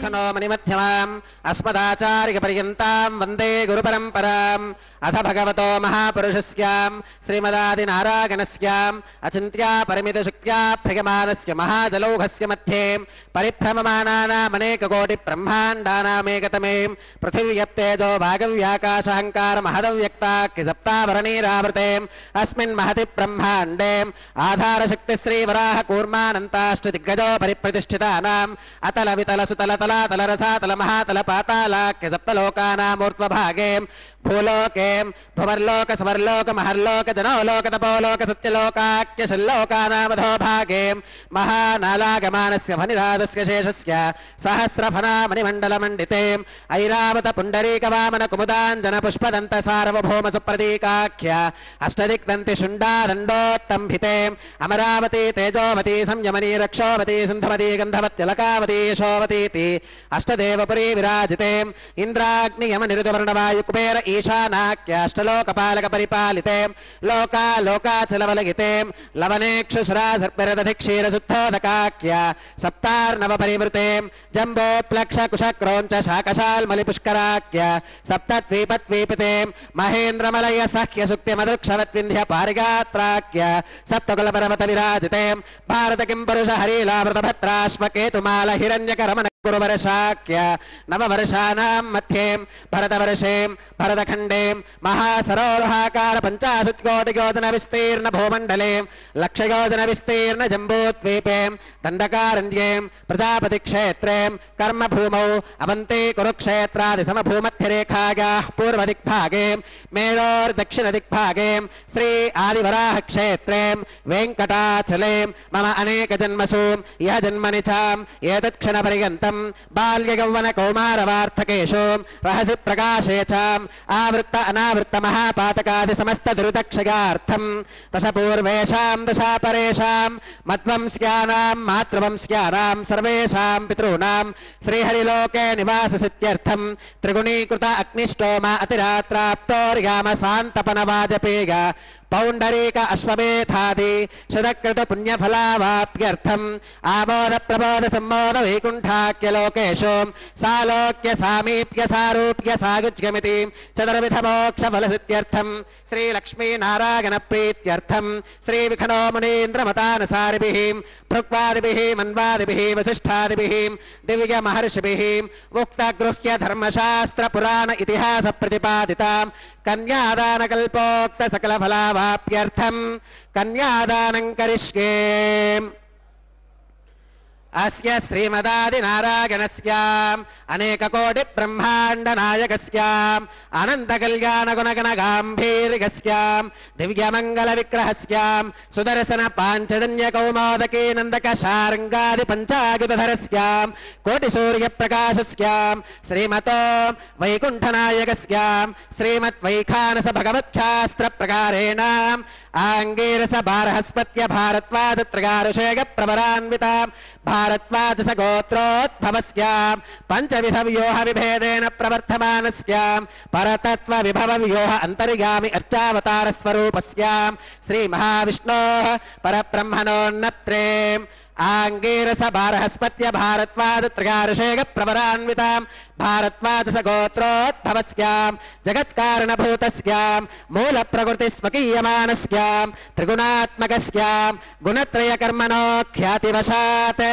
विखनो मणिमध्यमाम् अस्मदाचार्यपर्यन्तां वन्दे गुरुपरम्पराम् अथ भगवतो महापुरुषस्याम् श्रीमदादिनारायणस्याम् अचिन्त्या परिमितशक्त्या भ्रयमानस्य महाजलौघस्य मध्ये परिभ्रममानानामनेककोटिब्रह्माण्डानामेकतमे पृथिव्यप्तेजो भागव्याकाशाङ्कार महदव्यक्ताख्य सप्तावरणीरावृते अस्मिन् महति ब्रह्माण्डे आधारशक्तिश्रीवराह कूर्मानन्ताष्टदिग्गजो परिप्रतिष्ठितानाम् अतल वितल सुतल तलातल रसातल महातल पातालाख्य सप्तलोकानामूर्ध्वभागे भूलोके भुवर्लोक स्वर्लोक महर्लोक जनोलोक तपोलोक सत्यलोकाख्य षल्लोकानामधो भागे महानालागमानस्य फनिराजस्य शेषस्य सहस्रफनामणिमण्डलमण्डिते ऐरावत पुण्डरीकवामन कुमुदाञ्जन पुष्पदन्त सार्वभौम सुप्रतीकाख्य अष्टदिक्दन्ति शुण्डादण्डोत्तम्भिते अमरावती तेजोवती संयमनी रक्षोवती सिन्धुमती गन्धवत्यलकावती यशोवतीति अष्टदेवपुरी विराजिते इन्द्राग्नियमनिरुतवर्णवायुकुबेर ईशानाख्याष्टलोकपालक परिपालिते लोकालोकाचलवलगिते लवनेक्षुसुरा सर्पिरदधिक्षीरशुद्धोदकाख्य सप्तार्णव परिवृते जम्बोप्लक्ष कुशक्रोञ्च शाकशाल्मलिपुष्कराख्य सप्तद्वीपद्वीपिते महेन्द्रमलय सह्य सुक्तिमदृक्षवद्विन्ध्य पारिगात्राख्य सप्तकुलपर्वत विराजिते भारत किं पुरुष हरीलावृतभद्राश्वकेतुमाल हिरण्यकरमण गुरुवर्षाख्य नववर्षाणां मध्ये भरतवर्षे भरतखण्डे महासरोरुहाकार 50 कोटियोजन विस्तीर्ण भूमण्डले लक्षयोजन विस्तीर्ण जम्बूद्वीपे दण्डकारण्ये प्रजापतिक्षेत्रे कर्मभूमौ अवन्ती कुरुक्षेत्रादिसमभूमध्यरेखायाः पूर्वदिग्भागे मेरोर्दक्षिणदिग्भागे श्री आदिवराहक्षेत्रे वेङ्कटाचले मम अनेकजन्मसु यः जन्मनि चाम् एतत्क्षणपर्यन्तम् बाल्ययौवन कौमारवार्थकेषु रहसि प्रकाशे चाम् आवृत्त अनावृत्त महापातकादि समस्त दुरितक्षयार्थम् दशपूर्वेषां दशापरेषां मध्वंस्यानां मातृवंस्यानां सर्वेषां पितॄणां श्रीहरिलोके निवाससिद्ध्यर्थं त्रिगुणीकृत अग्निष्टोम अतिरात्राप्तोर्याम सान्तपनवाजपेय पौण्डरीक अश्वमेधादि शतकृत पुण्यफलावाप्यर्थम् आमोद प्रबोध सम्मोद वैकुण्ठाख्य लोकेषु सालोक्य सामीप्य सारूप्य सायुज्यमिति चतुर्विध मोक्षफलसिद्ध्यर्थम् श्रीलक्ष्मीनारायण प्रीत्यर्थम् श्रीविखनो मुनीन्द्रमतानुसारिभिः भृग्वादिभिः मन्वादिभिः वसिष्ठादिभिः दिव्य महर्षिभिः उक्तगृह्य धर्मशास्त्र पुराण इतिहास प्रतिपादिताम् कन्यादानकल्पोक्त सकलफलावाप्यर्थम् कन्यादानं करिष्ये अस्य श्रीमदादिनारायणस्याम् अनेककोटिब्रह्माण्डनायकस्याम् अनन्तकल्याणगुणगणगाम्भीर्यस्याम् दिव्यमङ्गलविग्रहस्याम् सुदर्शन पाञ्चजन्यकौमोदकी नन्दकशार्ङ्गादिपञ्चायुधरस्याम् कोटिसूर्यप्रकाशस्याम् श्रीमतो वैकुण्ठनायकस्याम् श्रीमद्वैखानस भगवच्छास्त्रप्रकारेण आङ्गीरस बारहस्पत्य भारद्वाजत्रगारुषेय प्रवरान्विताम् भारद्वाजस गोत्रोद्भवस्याम् पंचविध व्यूह विभेदेन प्रवर्तमानस्याम् परतत्व विभव व्यूह अंतर्यामि अर्चावतार स्वरूपस्याम् श्री महाविष्णोः परब्रह्मणोन्नत्रे आङ्गीरस बारहस्पत्य भारद्वाज त्रयारुषेय प्रवरान्विताम् भारद्वाजस गोत्रोद्भवस्याम् जगत्कारणभूतस्याम् मूल प्रकृति स्वकीयमानस्याम् त्रिगुणात्मकस्याम् गुणत्रयकर्मणो ख्यातिवशात्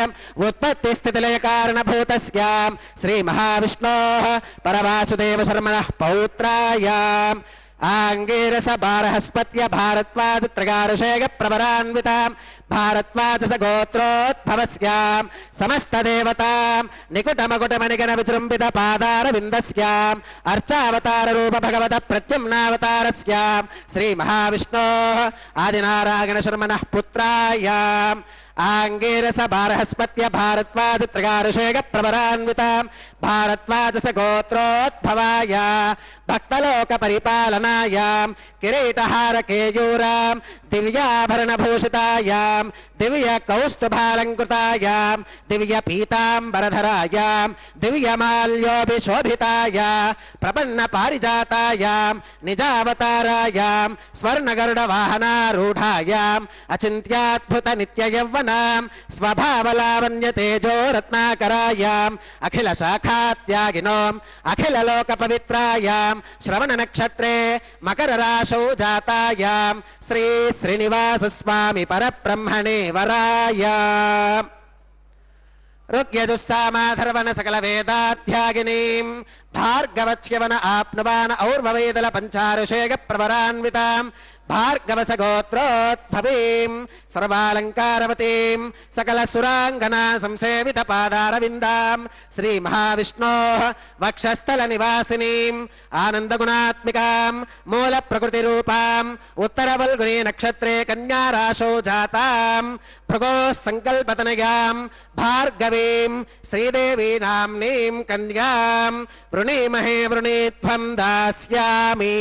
उत्पत्ति स्थितिलय कारणभूतस्याम् श्री महाविष्णोः परवासुदेव शर्मणः पौत्रायाम् आङ्गीरस बारहस्पत्य भारद्वाज त्रयारुषेय प्रवरान्विताम् भारद्वाजस गोत्रोद्भवस्याम् समस्त देवताम् निकुटमकुटमणिगण विजृम्भित पादारविन्दस्याम् अर्चावतार रूप भगवत प्रद्युम्नावतारस्याम् श्री महाविष्णोः आदिनारायण शर्मणः पुत्रायाम् आङ्गीरस बारहस्पत्य भारद्वाज त्रयारुषेय प्रवरान्विताम् भारद्वाजस गोत्रोद्भवाय भक्तलोक परिपालनायाम् किरीटहार केयूराम् దివ్యాభరణభూషితాయాం దివ్యకౌస్తుభాలంకృతాయాం దివ్యపీతాంబరధరాయాం దివ్యమాల్యోభిశోభితాయ ప్రపన్నపారిజాతాయాం నిజావతారాయాం స్వర్ణగరుడవాహనారూఢాయాం అచింత్యాద్భుతనిత్యయౌవనాం స్వభావలావణ్యతేజో రత్నాకరాయాం అఖిలశాఖాత్యాగినోం అఖిలలోకపవిత్రాయాం శ్రవణనక్షత్రే మకరరాశౌ జాతాయాం శ్రీ శ్రీనివాసస్వామి పరబ్రహ్మణే వరాయ రుగ్యజుస్సామాధర్వణ సకల వేదాధ్యాగినీం భార్గవచ్యవన ఆప్నువాన ఔర్వవేదల పంచారుషేగ ప్రవరాన్వితాం భార్గవసగోత్రోద్భవీం సర్వాలంకారవతీం సకల సురాంగనా సంసేవిత పాదారవిందాం శ్రీ మహావిష్ణోః వక్షస్థల నివాసినీం ఆనందగుణాత్మికాం మూల ప్రకృతి రూపాం ఉత్తర ఫల్గుణీ నక్షత్రే కన్యా రాశో జాతాం భృగో సంకల్పతనయాం భార్గవీం శ్రీదేవీ నామ్నీం కన్యాం వృణీమహే వృణీత్వం దాస్యామి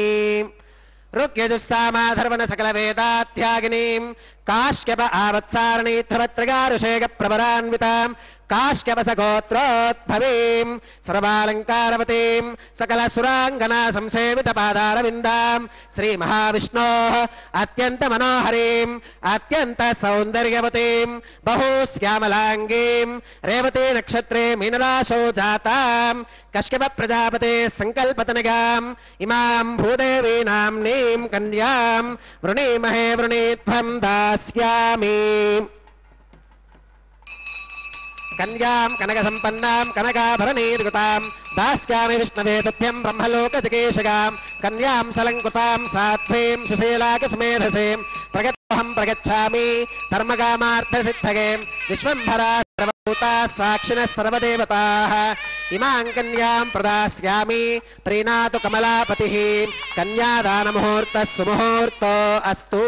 రుగ్యజుస్సామాధర్వణ సకల వేదాధ్యాగినీం కాశ్యప ఆవత్సారణీధ్రవత్రిగారుషేగ ప్రవరాన్వితాం కాశ్యపసగోత్రోద్భవీం సర్వాలంకారవతీం సకల సురాంగనా సంసేవిత పాదారవిందాం శ్రీ మహావిష్ణోః అత్యంత మనోహరీం అత్యంత సౌందర్యవతీం బహుశ్యామలాంగీం రేవతీ నక్షత్రే మీనరాశో జాతాం కశ్యప ప్రజాపతే సంకల్పతనగాం ఇమాం భూదేవీ నామ్నీం కన్యాం వృణీమహే వృణీత్వం దాస్యామి కన్యాం కనక సంపన్నాం కనకాభరణీర్గతాం దాస్యామి విష్ణవే తుభ్యం బ్రహ్మలోకచికేశగాం కన్యాం సలంకృతాం సాధ్వీం సుశీలాకసుమేధసీం ప్రగతోహం ప్రగచ్ఛామి ధర్మకామార్థసిద్ధగే విశ్వంభరా సర్వభూతా సాక్షిణः సర్వదేవతాః ఇమాం కన్యాం ప్రదాస్యామి ప్రీణాతు కమలాపతిః కన్యాదానముహూర్తः సుముహూర్తో అస్తు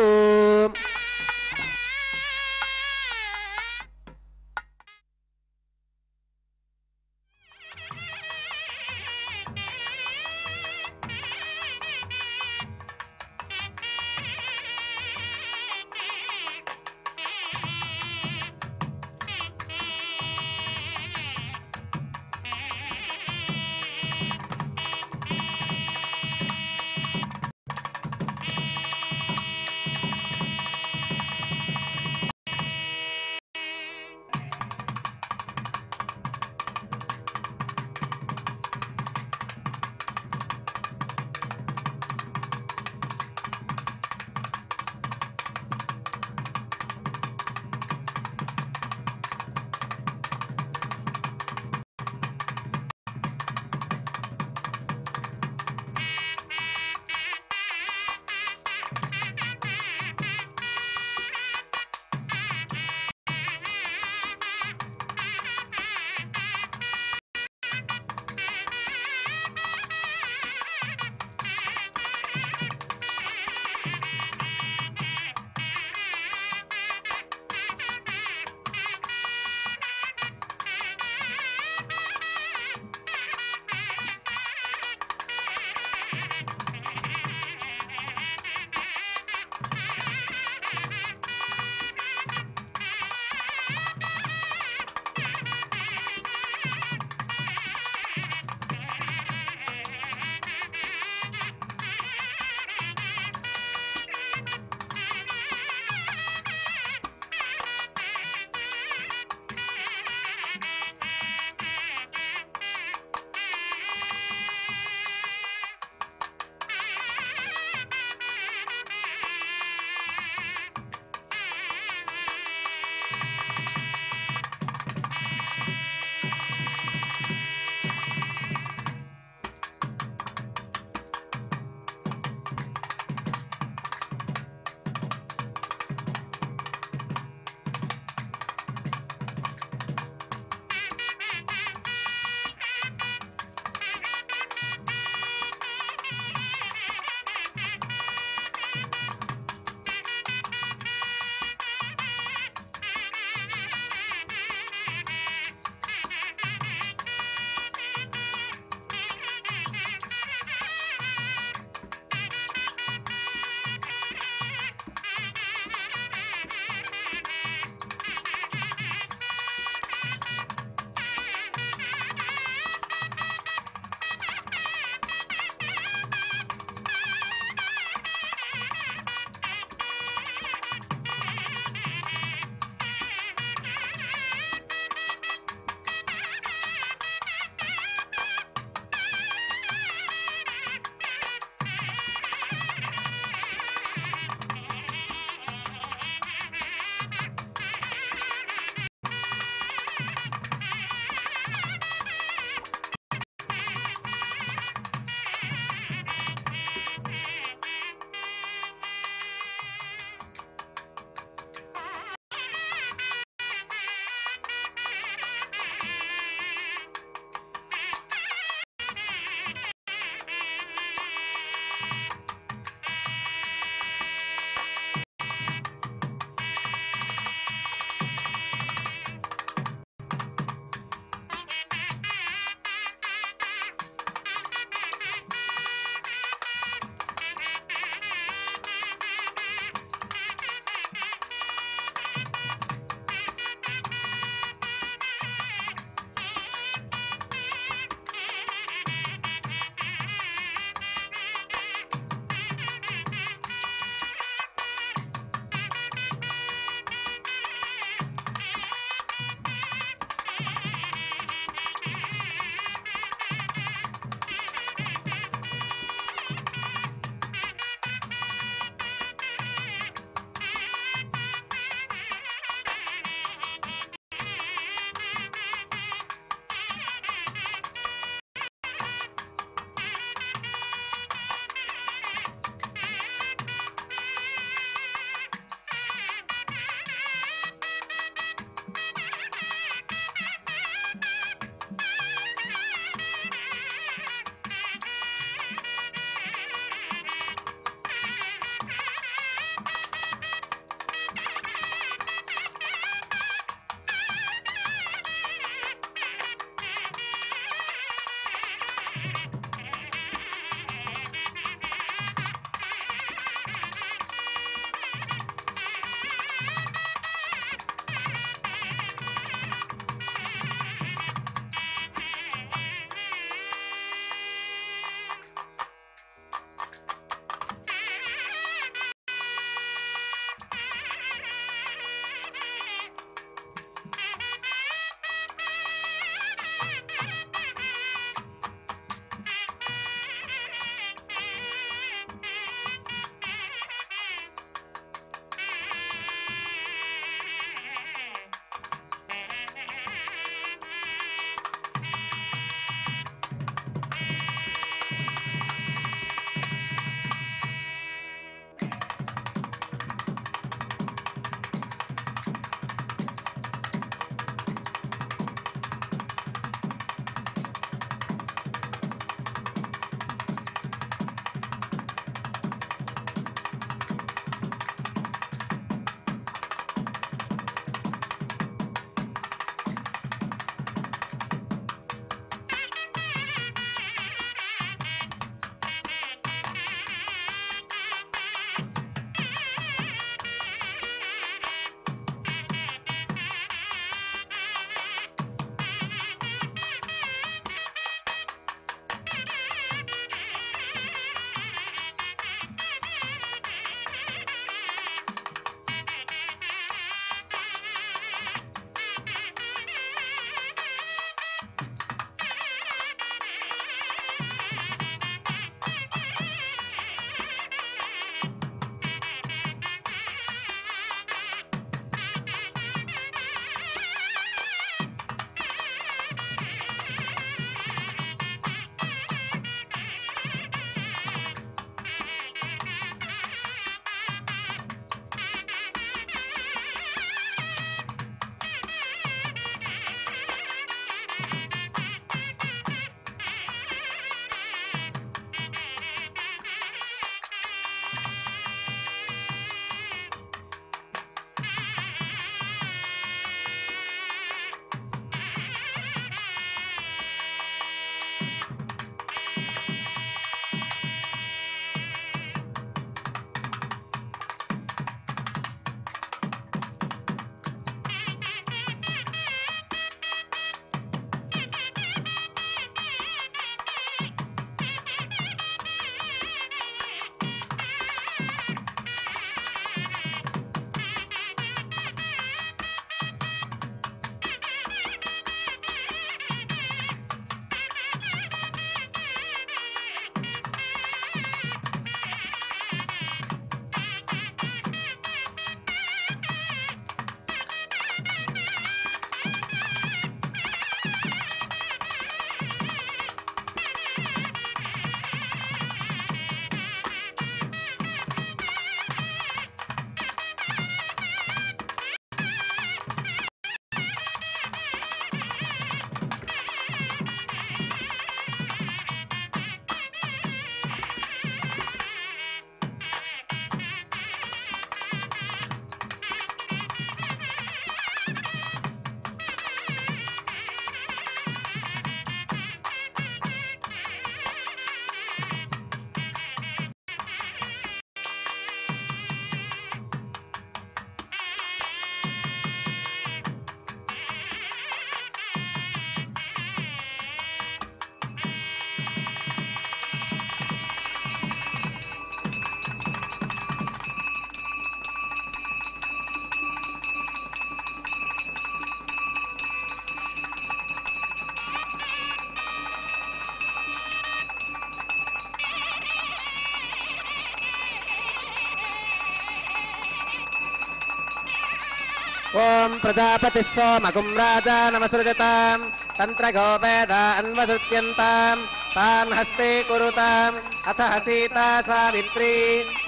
ఓం ప్రజాపతిः సోమగుం రాజానమసృజతాం తంత్రగో వేదాన్వసృజ్యంతాం తాన్ హస్తే కురుతాం అథ సీతా సావిత్రీ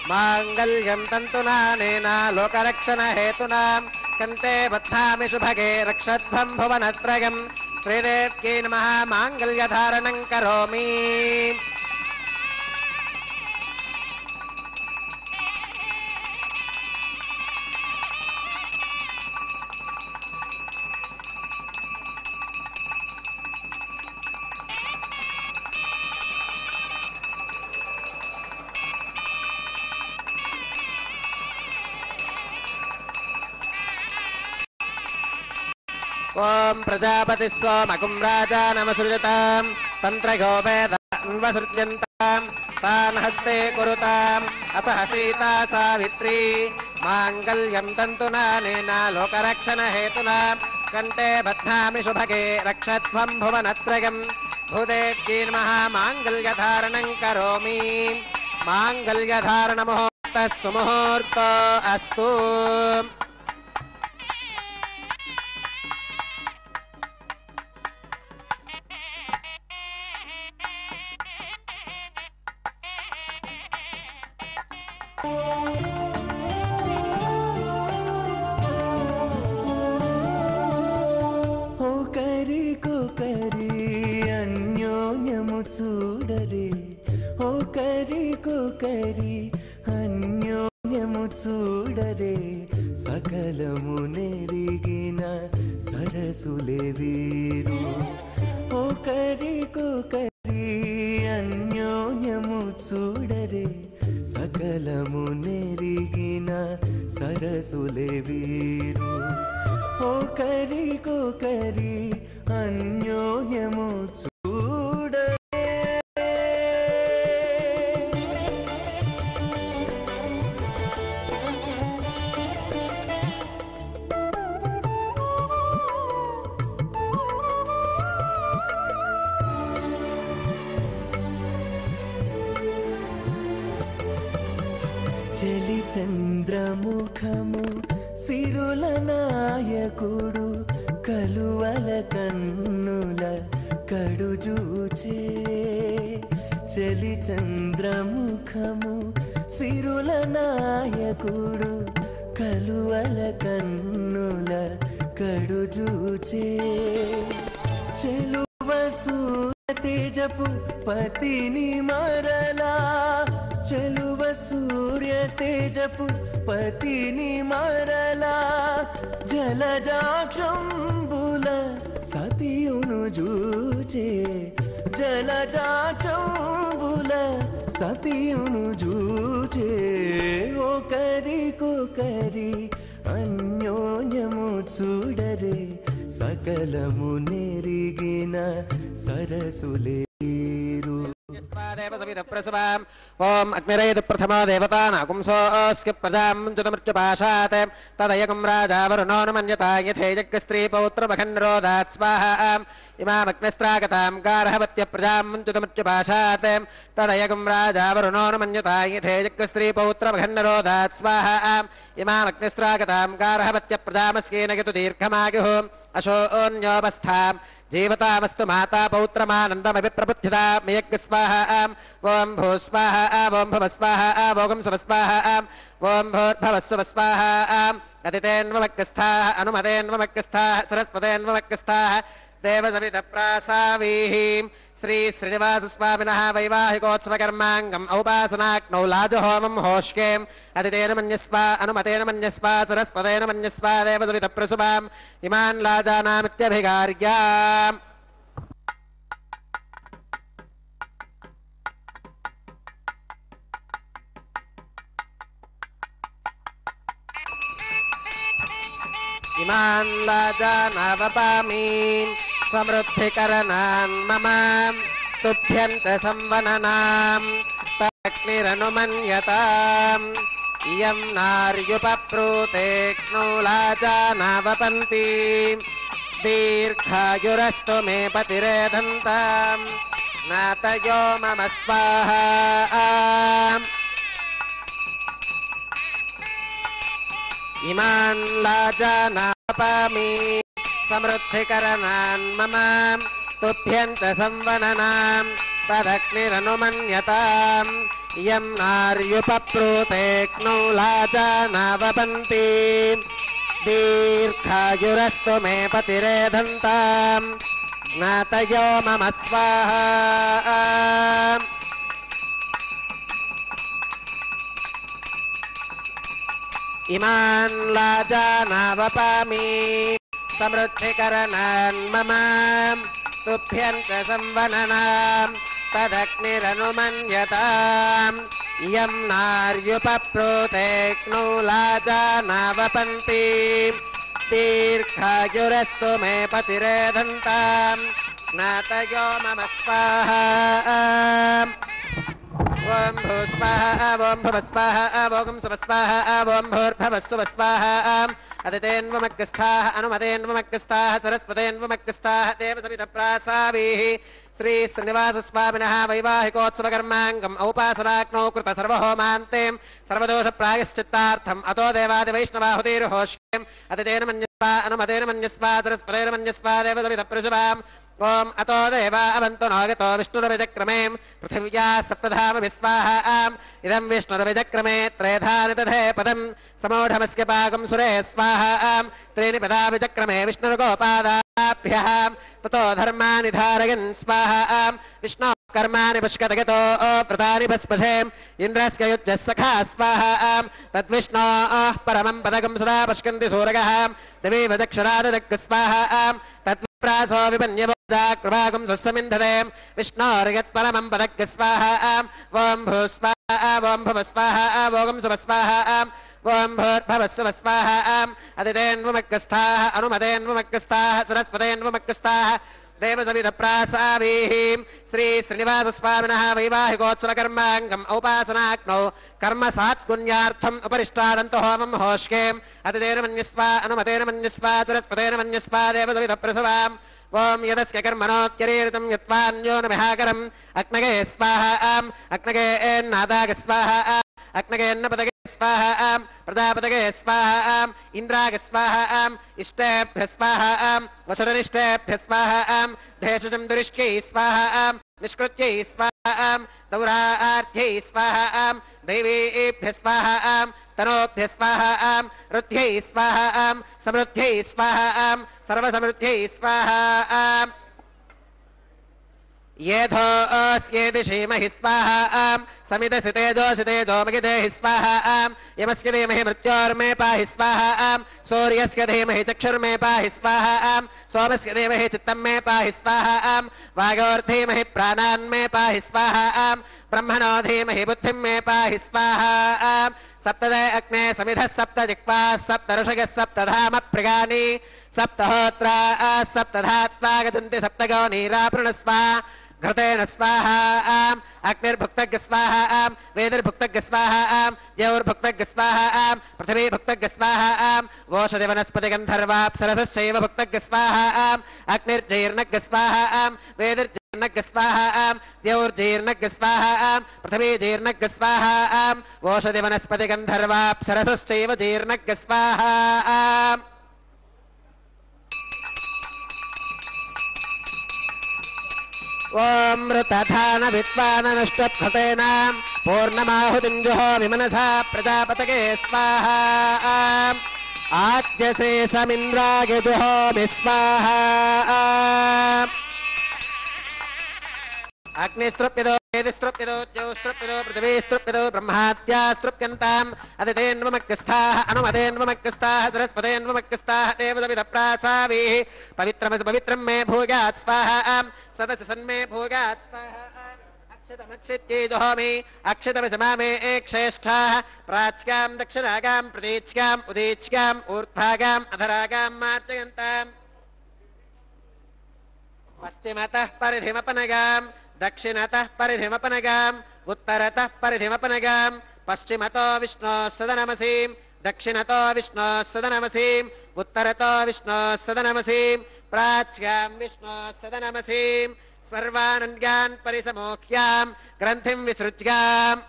మాంగళ్యం తంతునానేన లోకరక్షణ హేతునా కంటే బధ్నామి శుభగే రక్షధ్వం భువనత్రయం శ్రీదేవ్యై నమః మాంగళ్యధారణం కరోమి. ఓం ప్రజాపతిः సోమగుం రాజానమసృజతాం తంత్రగో వేదాన్వసృజ్యంతాం తాన్ హస్తే కురుతాం అథ సీతా సావిత్రీ మాంగళ్యం తంతునానేన లోకరక్షణ హేతునా కంటే బధ్నామి శుభగే రక్షధ్వం భువనత్రయం భూదేవ్యై నమః మాంగళ్యధారణం కరోమి. మాంగళ్యధారణ ముహూర్తః సుముహూర్తో అస్తు. ఒకరికొకరి అన్యోన్యము చూడరే, ఒకరికొకరి అన్యోన్యము చూడరే, సకలము నెరిగిన సరసులే వీరు. ఒకరికొకరి అన్యోన్యము చూడరే, సకలము నెరిగిన సరసులే వీరు. ఒకరికొకరి అన్యోన్యము చూడరే. చెలి చంద్రముఖము సిరుల నాయకుడు కలువల కన్నుల కడుజూచే. చెలి చంద్రముఖము సిరుల నాయకుడు కలువల కన్నుల కడుజూచే. చెలువ సూర్య తేజపు పతిని మరలా, చెలువ సూర్య తేజపు పతిని మరలా, జలజాక్షంబుల సతియును జూచే. జలజాక్షంబుల సతియును జూచే. ఒకరికొకరి అన్యోన్యము చూడరే, సకలము నెరిగిన సరసులే వీరు. ఓం అగ్నిరేతు ప్రథమా దేవతానాగుంసోऽస్య ప్రజాం చుతమృత్యుపాశాత్ తదయగుం రాజా వరుణో న మన్యతా యథేజగ్స్త్రీ పౌత్రమఖన్రోదాత్ స్వాహా. ఇమామగ్నిస్త్రాగతాం గార్హవత్య ప్రజాం చుతమృత్యుపాశాత్ తదయగుం రాజా వరుణో న మన్యతా యథేజగ్స్త్రీ పౌత్రమఖన్రోదాత్ స్వాహా. ఇమామగ్నిస్త్రాగతాం గార్హవత్య ప్రజామస్యేన యతు దీర్ఘమాయుః అశోన్యోపస్థాం జీవతామస్తు మాతా పౌత్రమానందమపి ప్రబుద్ధితా మయజ్ఞ స్వాహా. ఓం భూ స్వాహా, ఓం భువ స్వాహా, ఓం శువ స్వాహా, ఓం భూర్భవస్సువ స్వాహా. అతిథేన్వమగ్రస్థాః అనుమతేన్వమగ్రస్థాః సరస్వతేన్వమగ్రస్థాః దేవసవితప్రాసావీః. శ్రీ శ్రీనివాస స్వామినః వైవాహికోత్సవకర్మాంగం ఔపాసనాగ్నౌ లాజహోమం హోష్కేం. అతిథేన మన్యస్వ అనుమతేన మన్యస్వ సరస్వతేన మన్యస్వ దేవసవితప్రసుభాం ఇమాన్ లాజానామిత్యభిగార్యా. ఇమాన్ లాజానావపామి సమృద్ధికరణాన్ మమ తుభ్యంత సంవననాం తగ్నిరనుమన్యతాం. ఇయం నార్యుపప్రూతే క్నౌలాజానావపంతి దీర్ఘాయురస్తు మే పతిరేధంతాం నాతయో మమ స్వాహా. ఇమాన్ లాజానా वपामि समृद्धिकरणान् मम तुभ्यं च संवननां तदग्निरनुमन्यताम् इयं नार्युपप्लूते क्नौलाजानावपन्ति दीर्घायुरस्तु मे पतिरेधन्ताम् ज्ञातयो मम स्वाहा इमान् लाजानावपामि समृद्धिकरणान् मम तुभ्यं च संवननां तदग्निरनुमन्यताम् इयं नार्युपप्लूते क्नौलाजानावपन्ति दीर्घायुरस्तु मे पतिरेधन्ताम् ज्ञातयो मम स्वाहा ओम भूस्वाहा ओम भवस्वाहा ओम सुवस्वाहा ओम भूर्भवस्सुवस्वाहा अदितेन्वमग्गस्थाः अनुमतेन्वमग्गस्थाः सरस्वतेन्वमग्गस्थाः देवसवितप्रासावीः श्री श्रीनिवासस्वामिनः वैवाहिकोत्सवकर्माङ्गम् औपासनाग्नौ कृत सर्वहोमान्तें सर्वदोषप्रायश्चित्तार्थम् अतो देवादिवैष्णवाहुतिर्होष्यम् अदितेन मन्यस्वा अनुमतेन मन्यस्वा सरस्वतेन मन्यस्वा देवसवितप्रसुवाम् ओम अतो देवा अवन्तु नो गतो विष्णुरविचक्रमे पृथिव्या सप्तधाम विस्वाहा इदं विष्णुरविचक्रमे त्रेधानि तथे पदं समूढमस्य पाकं सुरे स्वाहा त्रीणि पदा विचक्रमे विष्णुर्गोपादाभ्यः ततो धर्माणि धारयन् स्वाहा विष्णो कर्माणि पुष्कतगतो प्रतानि भस्मशेम् इन्द्रस्य युज्यः सखा स्वाहा तद्विष्णोः परमं पदकं सदा पश्यन्ति सूरगः देवी वदक्षराददग् स्वाहा तत्प्रासो विपन्यवोजाकृभागं स्वस्समिन्धते विष्णोर्यत्परमं पदग् स्वाहा ॐ भूस्वाहा ॐ भवस्वाहा ॐ सुवस्वाहा ॐ भूर्भवस्सुवस्वाहा अदितेन्वमग्गस्थाः अनुमतेन्वमग्गस्थाः सरस्वतेन्वमग्गस्थाः देवसवितप्रासावीः श्री श्रीनिवासस्वामिनः वैवाहिकोत्सवकर्माङ्गम् औपासनाग्नौ कर्म सात्पुण्यार्थम् उपरिष्टादन्तो होमं होष्येम् अतितेन मन्यस्वा अनुमतेन मन्यस्वा सरस्वतेन मन्यस्वा देवसवितप्रसवाम् ओम यदस्य कर्मणोत्यरीरितं यत्वान्यो न विहाकरम् अग्नगे स्वाहा अग्नगे एन्नादाग स्वाहा अग्नगेन्न पदगे स्वाहा प्रजापतगे स्वाहा इंद्राग स्वाहा इष्टेभ्यः स्वाहा वसुरनिष्टेभ्यः स्वाहा भेषजं दुरिष्ट्यै स्वाहा निष्कृत्यै स्वाहा दौरार्थ्यै स्वाहा दैवेभ्यः स्वाहा तनोभ्यः स्वाहा रुद्ध्यै स्वाहा समृद्ध्यै स्वाहा सर्वसमृद्ध्यै स्वाहा येधोऽस्येति श्रीमहि स्वाहा समिदसि तेजोऽसि तेजो मगिदेहि स्वाहा यमस्य धीमहि मृत्योर्मे पाहि स्वाहा सूर्यस्य धीमहि चक्षुर्मे पाहि स्वाहा सोमस्य धीमहि चित्तं मे पाहि स्वाहा वायोर्धीमहि प्राणान्मे पाहि स्वाहा ब्रह्मणो धीमहि बुद्धिं मे पाहि स्वाहा सप्तदे अग्ने समिधः सप्त जिह्वाः सप्त ऋषयः सप्तधाम प्रियाणि सप्तहोत्रा सप्तधात्वा गच्छन्ति सप्तगो नीरापृणस्वा घृतेन स्वाहा अग्निर्भुक्तज्ञ स्वाहा वेदिर्भुक्तज्ञ स्वाहा द्यौर्भुक्तज्ञ स्वाहा पृथिवीभुक्तज्ञ स्वाहा वोषधिवनस्पतिगन्धर्वाप्सरसश्चैव भुक्तज्ञ स्वाहा अग्निर्जैर्नज्ञ स्वाहा वेदिर्जैर्नज्ञ स्वाहा द्यौर्जैर्नज्ञ स्वाहा पृथिवीजैर्नज्ञ स्वाहा वोषधिवनस्पतिगन्धर्वाप्सरसश्चैव जैर्नज्ञ स्वाहा ओम मृतधान विद्वाननष्टभतेन पूर्णमाहुतिं जुहोमि मनसा प्रजापतये स्वाहा आज्यशेषमिन्द्राय जुहोमि स्वाहा अग्निस्तृप्यतो वेदिस्तृप्यतो ज्योस्तृप्यतो पृथिवीस्तृप्यतो ब्रह्माद्यास्तृप्यन्ताम् अदितेन्वमग्गस्थाः अनुमतेन्वमग्गस्थाः सरस्वतेन्वमग्गस्थाः देवसवितप्रासावीः पवित्रं मे भूयात् स्वाहा सदसि सन्मे भूयात् स्वाहा अक्षतमक्षित्यै जुहोमि अक्षतमसमा मे एक्ष्येष्ठाः प्राच्यां दक्षिणागां प्रतीच्याम् उदीच्याम् ऊर्ध्वागाम् अधरागां मार्जयन्ताम् पश्चिमतः परिधिमपनगाम् दक्षिणतः परिधिमपनगाम् उत्तरतः परिधिमपनगाम् पश्चिमतो विष्णोः सदनमसीम् दक्षिणतो विष्णोः सदनमसीम् उत्तरतो विष्णोः सदनमसीम् प्राच्यां विष्णोः सदनमसीम् सर्वानन्यान् परिसमोह्याम् ग्रन्थिं विसृज्याम्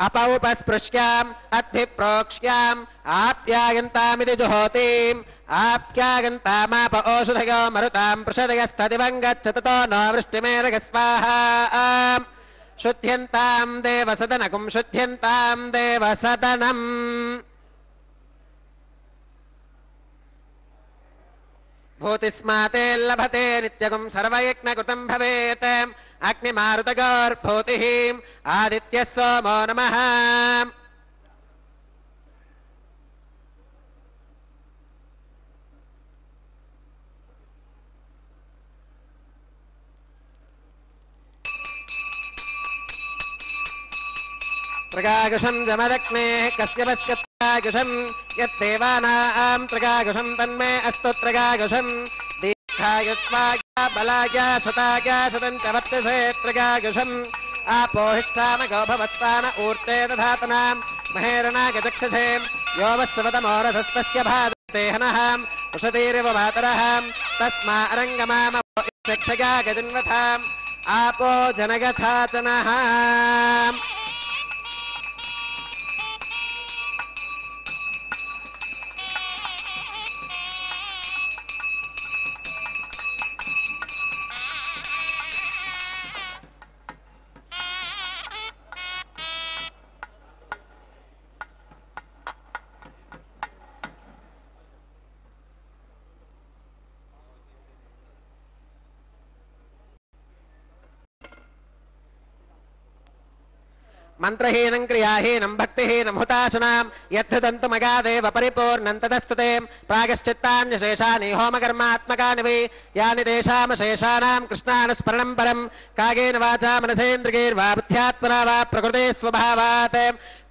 अपौपस्पृश्याम् अद्भिप्रोक्ष्याम् आप्यायन्तामिति जुहोतिम् आप्यायन्तामाप ओषधयो मरुताम् पृषदयस्तदिवम् गच्छततो नो वृष्टिमेरग स्वाहा शुद्ध्यन्ताम् देवसदनकुम् शुद्ध्यन्ताम् देवसदनम् भूतिस्माते लभते नित्यगुम् सर्वयज्ञकृतम् भवेत् अग्निमारुतगोर्भूतिः आदित्यः सोमो नमः त्रिकाकुशम् जमदग्नेः कश्यपश्यत्काकुशम् यत्देवानाम् त्रिकाकुशम् तन्मे अस्तु त्रिकाकुशम् दीर्घायुत्वाया बलाया शताया शतम् च वर्तसे त्रिकाकुशम् आपोहिष्ठामगो भवस्तान ऊर्ते दधातनाम् महेरणागचक्षसे यो वश्वतमोरसस्तस्य भादेहनः उषतीरिव मातरः तस्मा अरङ्गमाम चक्षया गजन्वथाम् आपो जनगथाचनः मंत्रहीनं क्रियाहीनं भक्तिहीनं हुताशुनां यद्धुतन्तु मगादेव परिपूर्णं तदस्तुते प्रागश्चित्तान्यशेषानि होमकर्मात्मकानि वै यानि तेषामशेषाणां कृष्णानुस्मरणं परं कागेन वाचा मनसेन्द्रियैर्वा बुद्ध्यात्मना वा प्रकृते स्वभावात्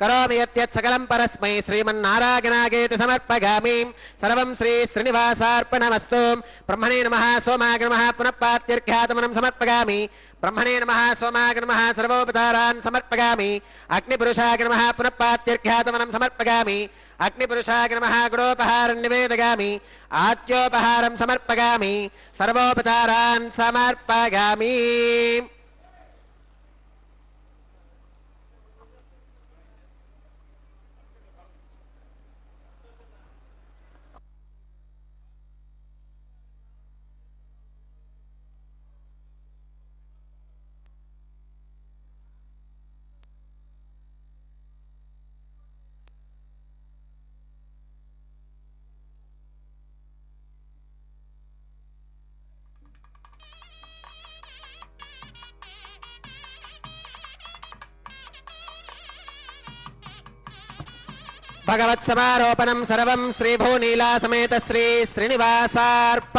करोमि यत् सकलं परस्मै श्रीमन्नारायणागेति समर्पयामि सर्वं श्री श्रीनिवासार्पणमस्तु ब्रह्मणे नमः सोमाय नमः पुनः पात्यर्घ्यातमनं समर्पयामि ब्रह्मणे नमः सोमाय नमः सर्वोपचारान् समर्पयामि अग्निपुरुषाय नमः पुनः पात्यर्घ्यातमनं समर्पयामि अग्निपुरुषाय नमः गुणोपहारं निवेदयामि आद्योपहारं समर्पयामि सर्वोपचारान् समर्पयामि भगवत्समारोपणं सर्वं श्रीभूनीला समेत श्री श्रीनिवासार्पणमस्तु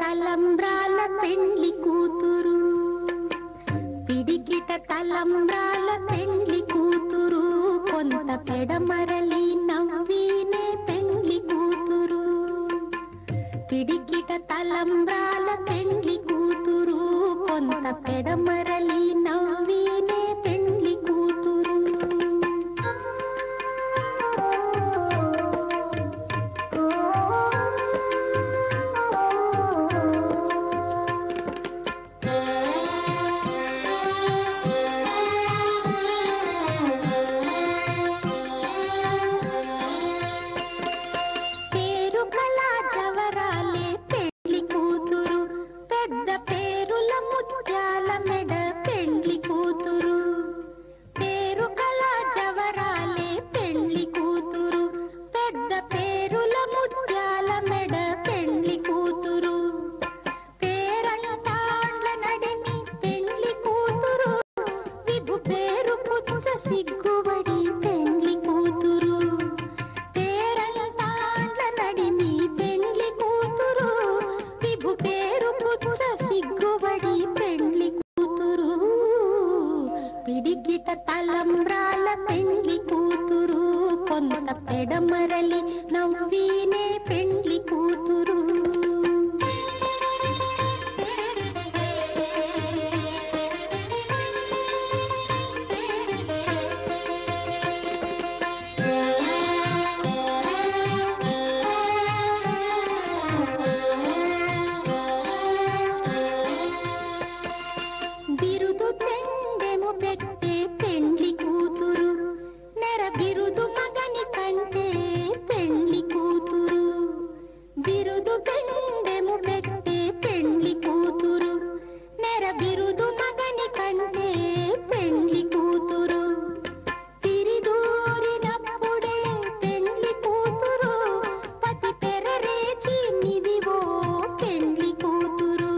తలంబ్రాల పెండ్లి కూతురు, పిడికిట తలంబ్రాల పెండ్లి కూతురు, కొంత పెడమరలి నవ్వినే పెండ్లి కూతురు. పిడికిట తలంబ్రాల పెండ్లి కూతురు, కొంత పెడమరలి నవ్వినే పెండ్లి కూతురు. సిగ్గుబడి పెండ్లి కూతురు, పేరంటాండ్ల నడిమి పెండ్లి కూతురు, విభు పేరు పుచ్చ సిగ్గుబడి పెండ్లి కూతురు. పిడికిట తలంబ్రాల పెండ్లి కూతురు, కొంత పెడమరలి నవ్వినే పెండ్లి కూతురు. బిరుదు పెండెము పెట్టే పెండ్లి కూతురు, నెర బిరుదు మగని కంటే పెండ్లి కూతురు. బిరుదు పెండెము పెట్టే పెండ్లి కూతురు, నెర బిరుదు మగని కంటే పెండ్లి కూతురు. తిరిదూరినప్పుడే పెండ్లి కూతురు, పతి పెరరేచి నిదివో పెండ్లి కూతురు.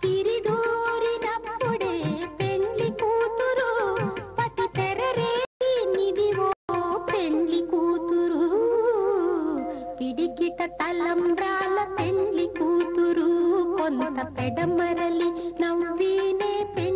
తిరిదూరినప్పుడే పెండ్లి కూతురు, పతి పెరరేచి నిదివో పెండ్లి కూతురు. పిడికిట తలంబ్రాల పెండ్లి కూతురు, కొంత పెడమరలి నవ్వినే పెండ్లి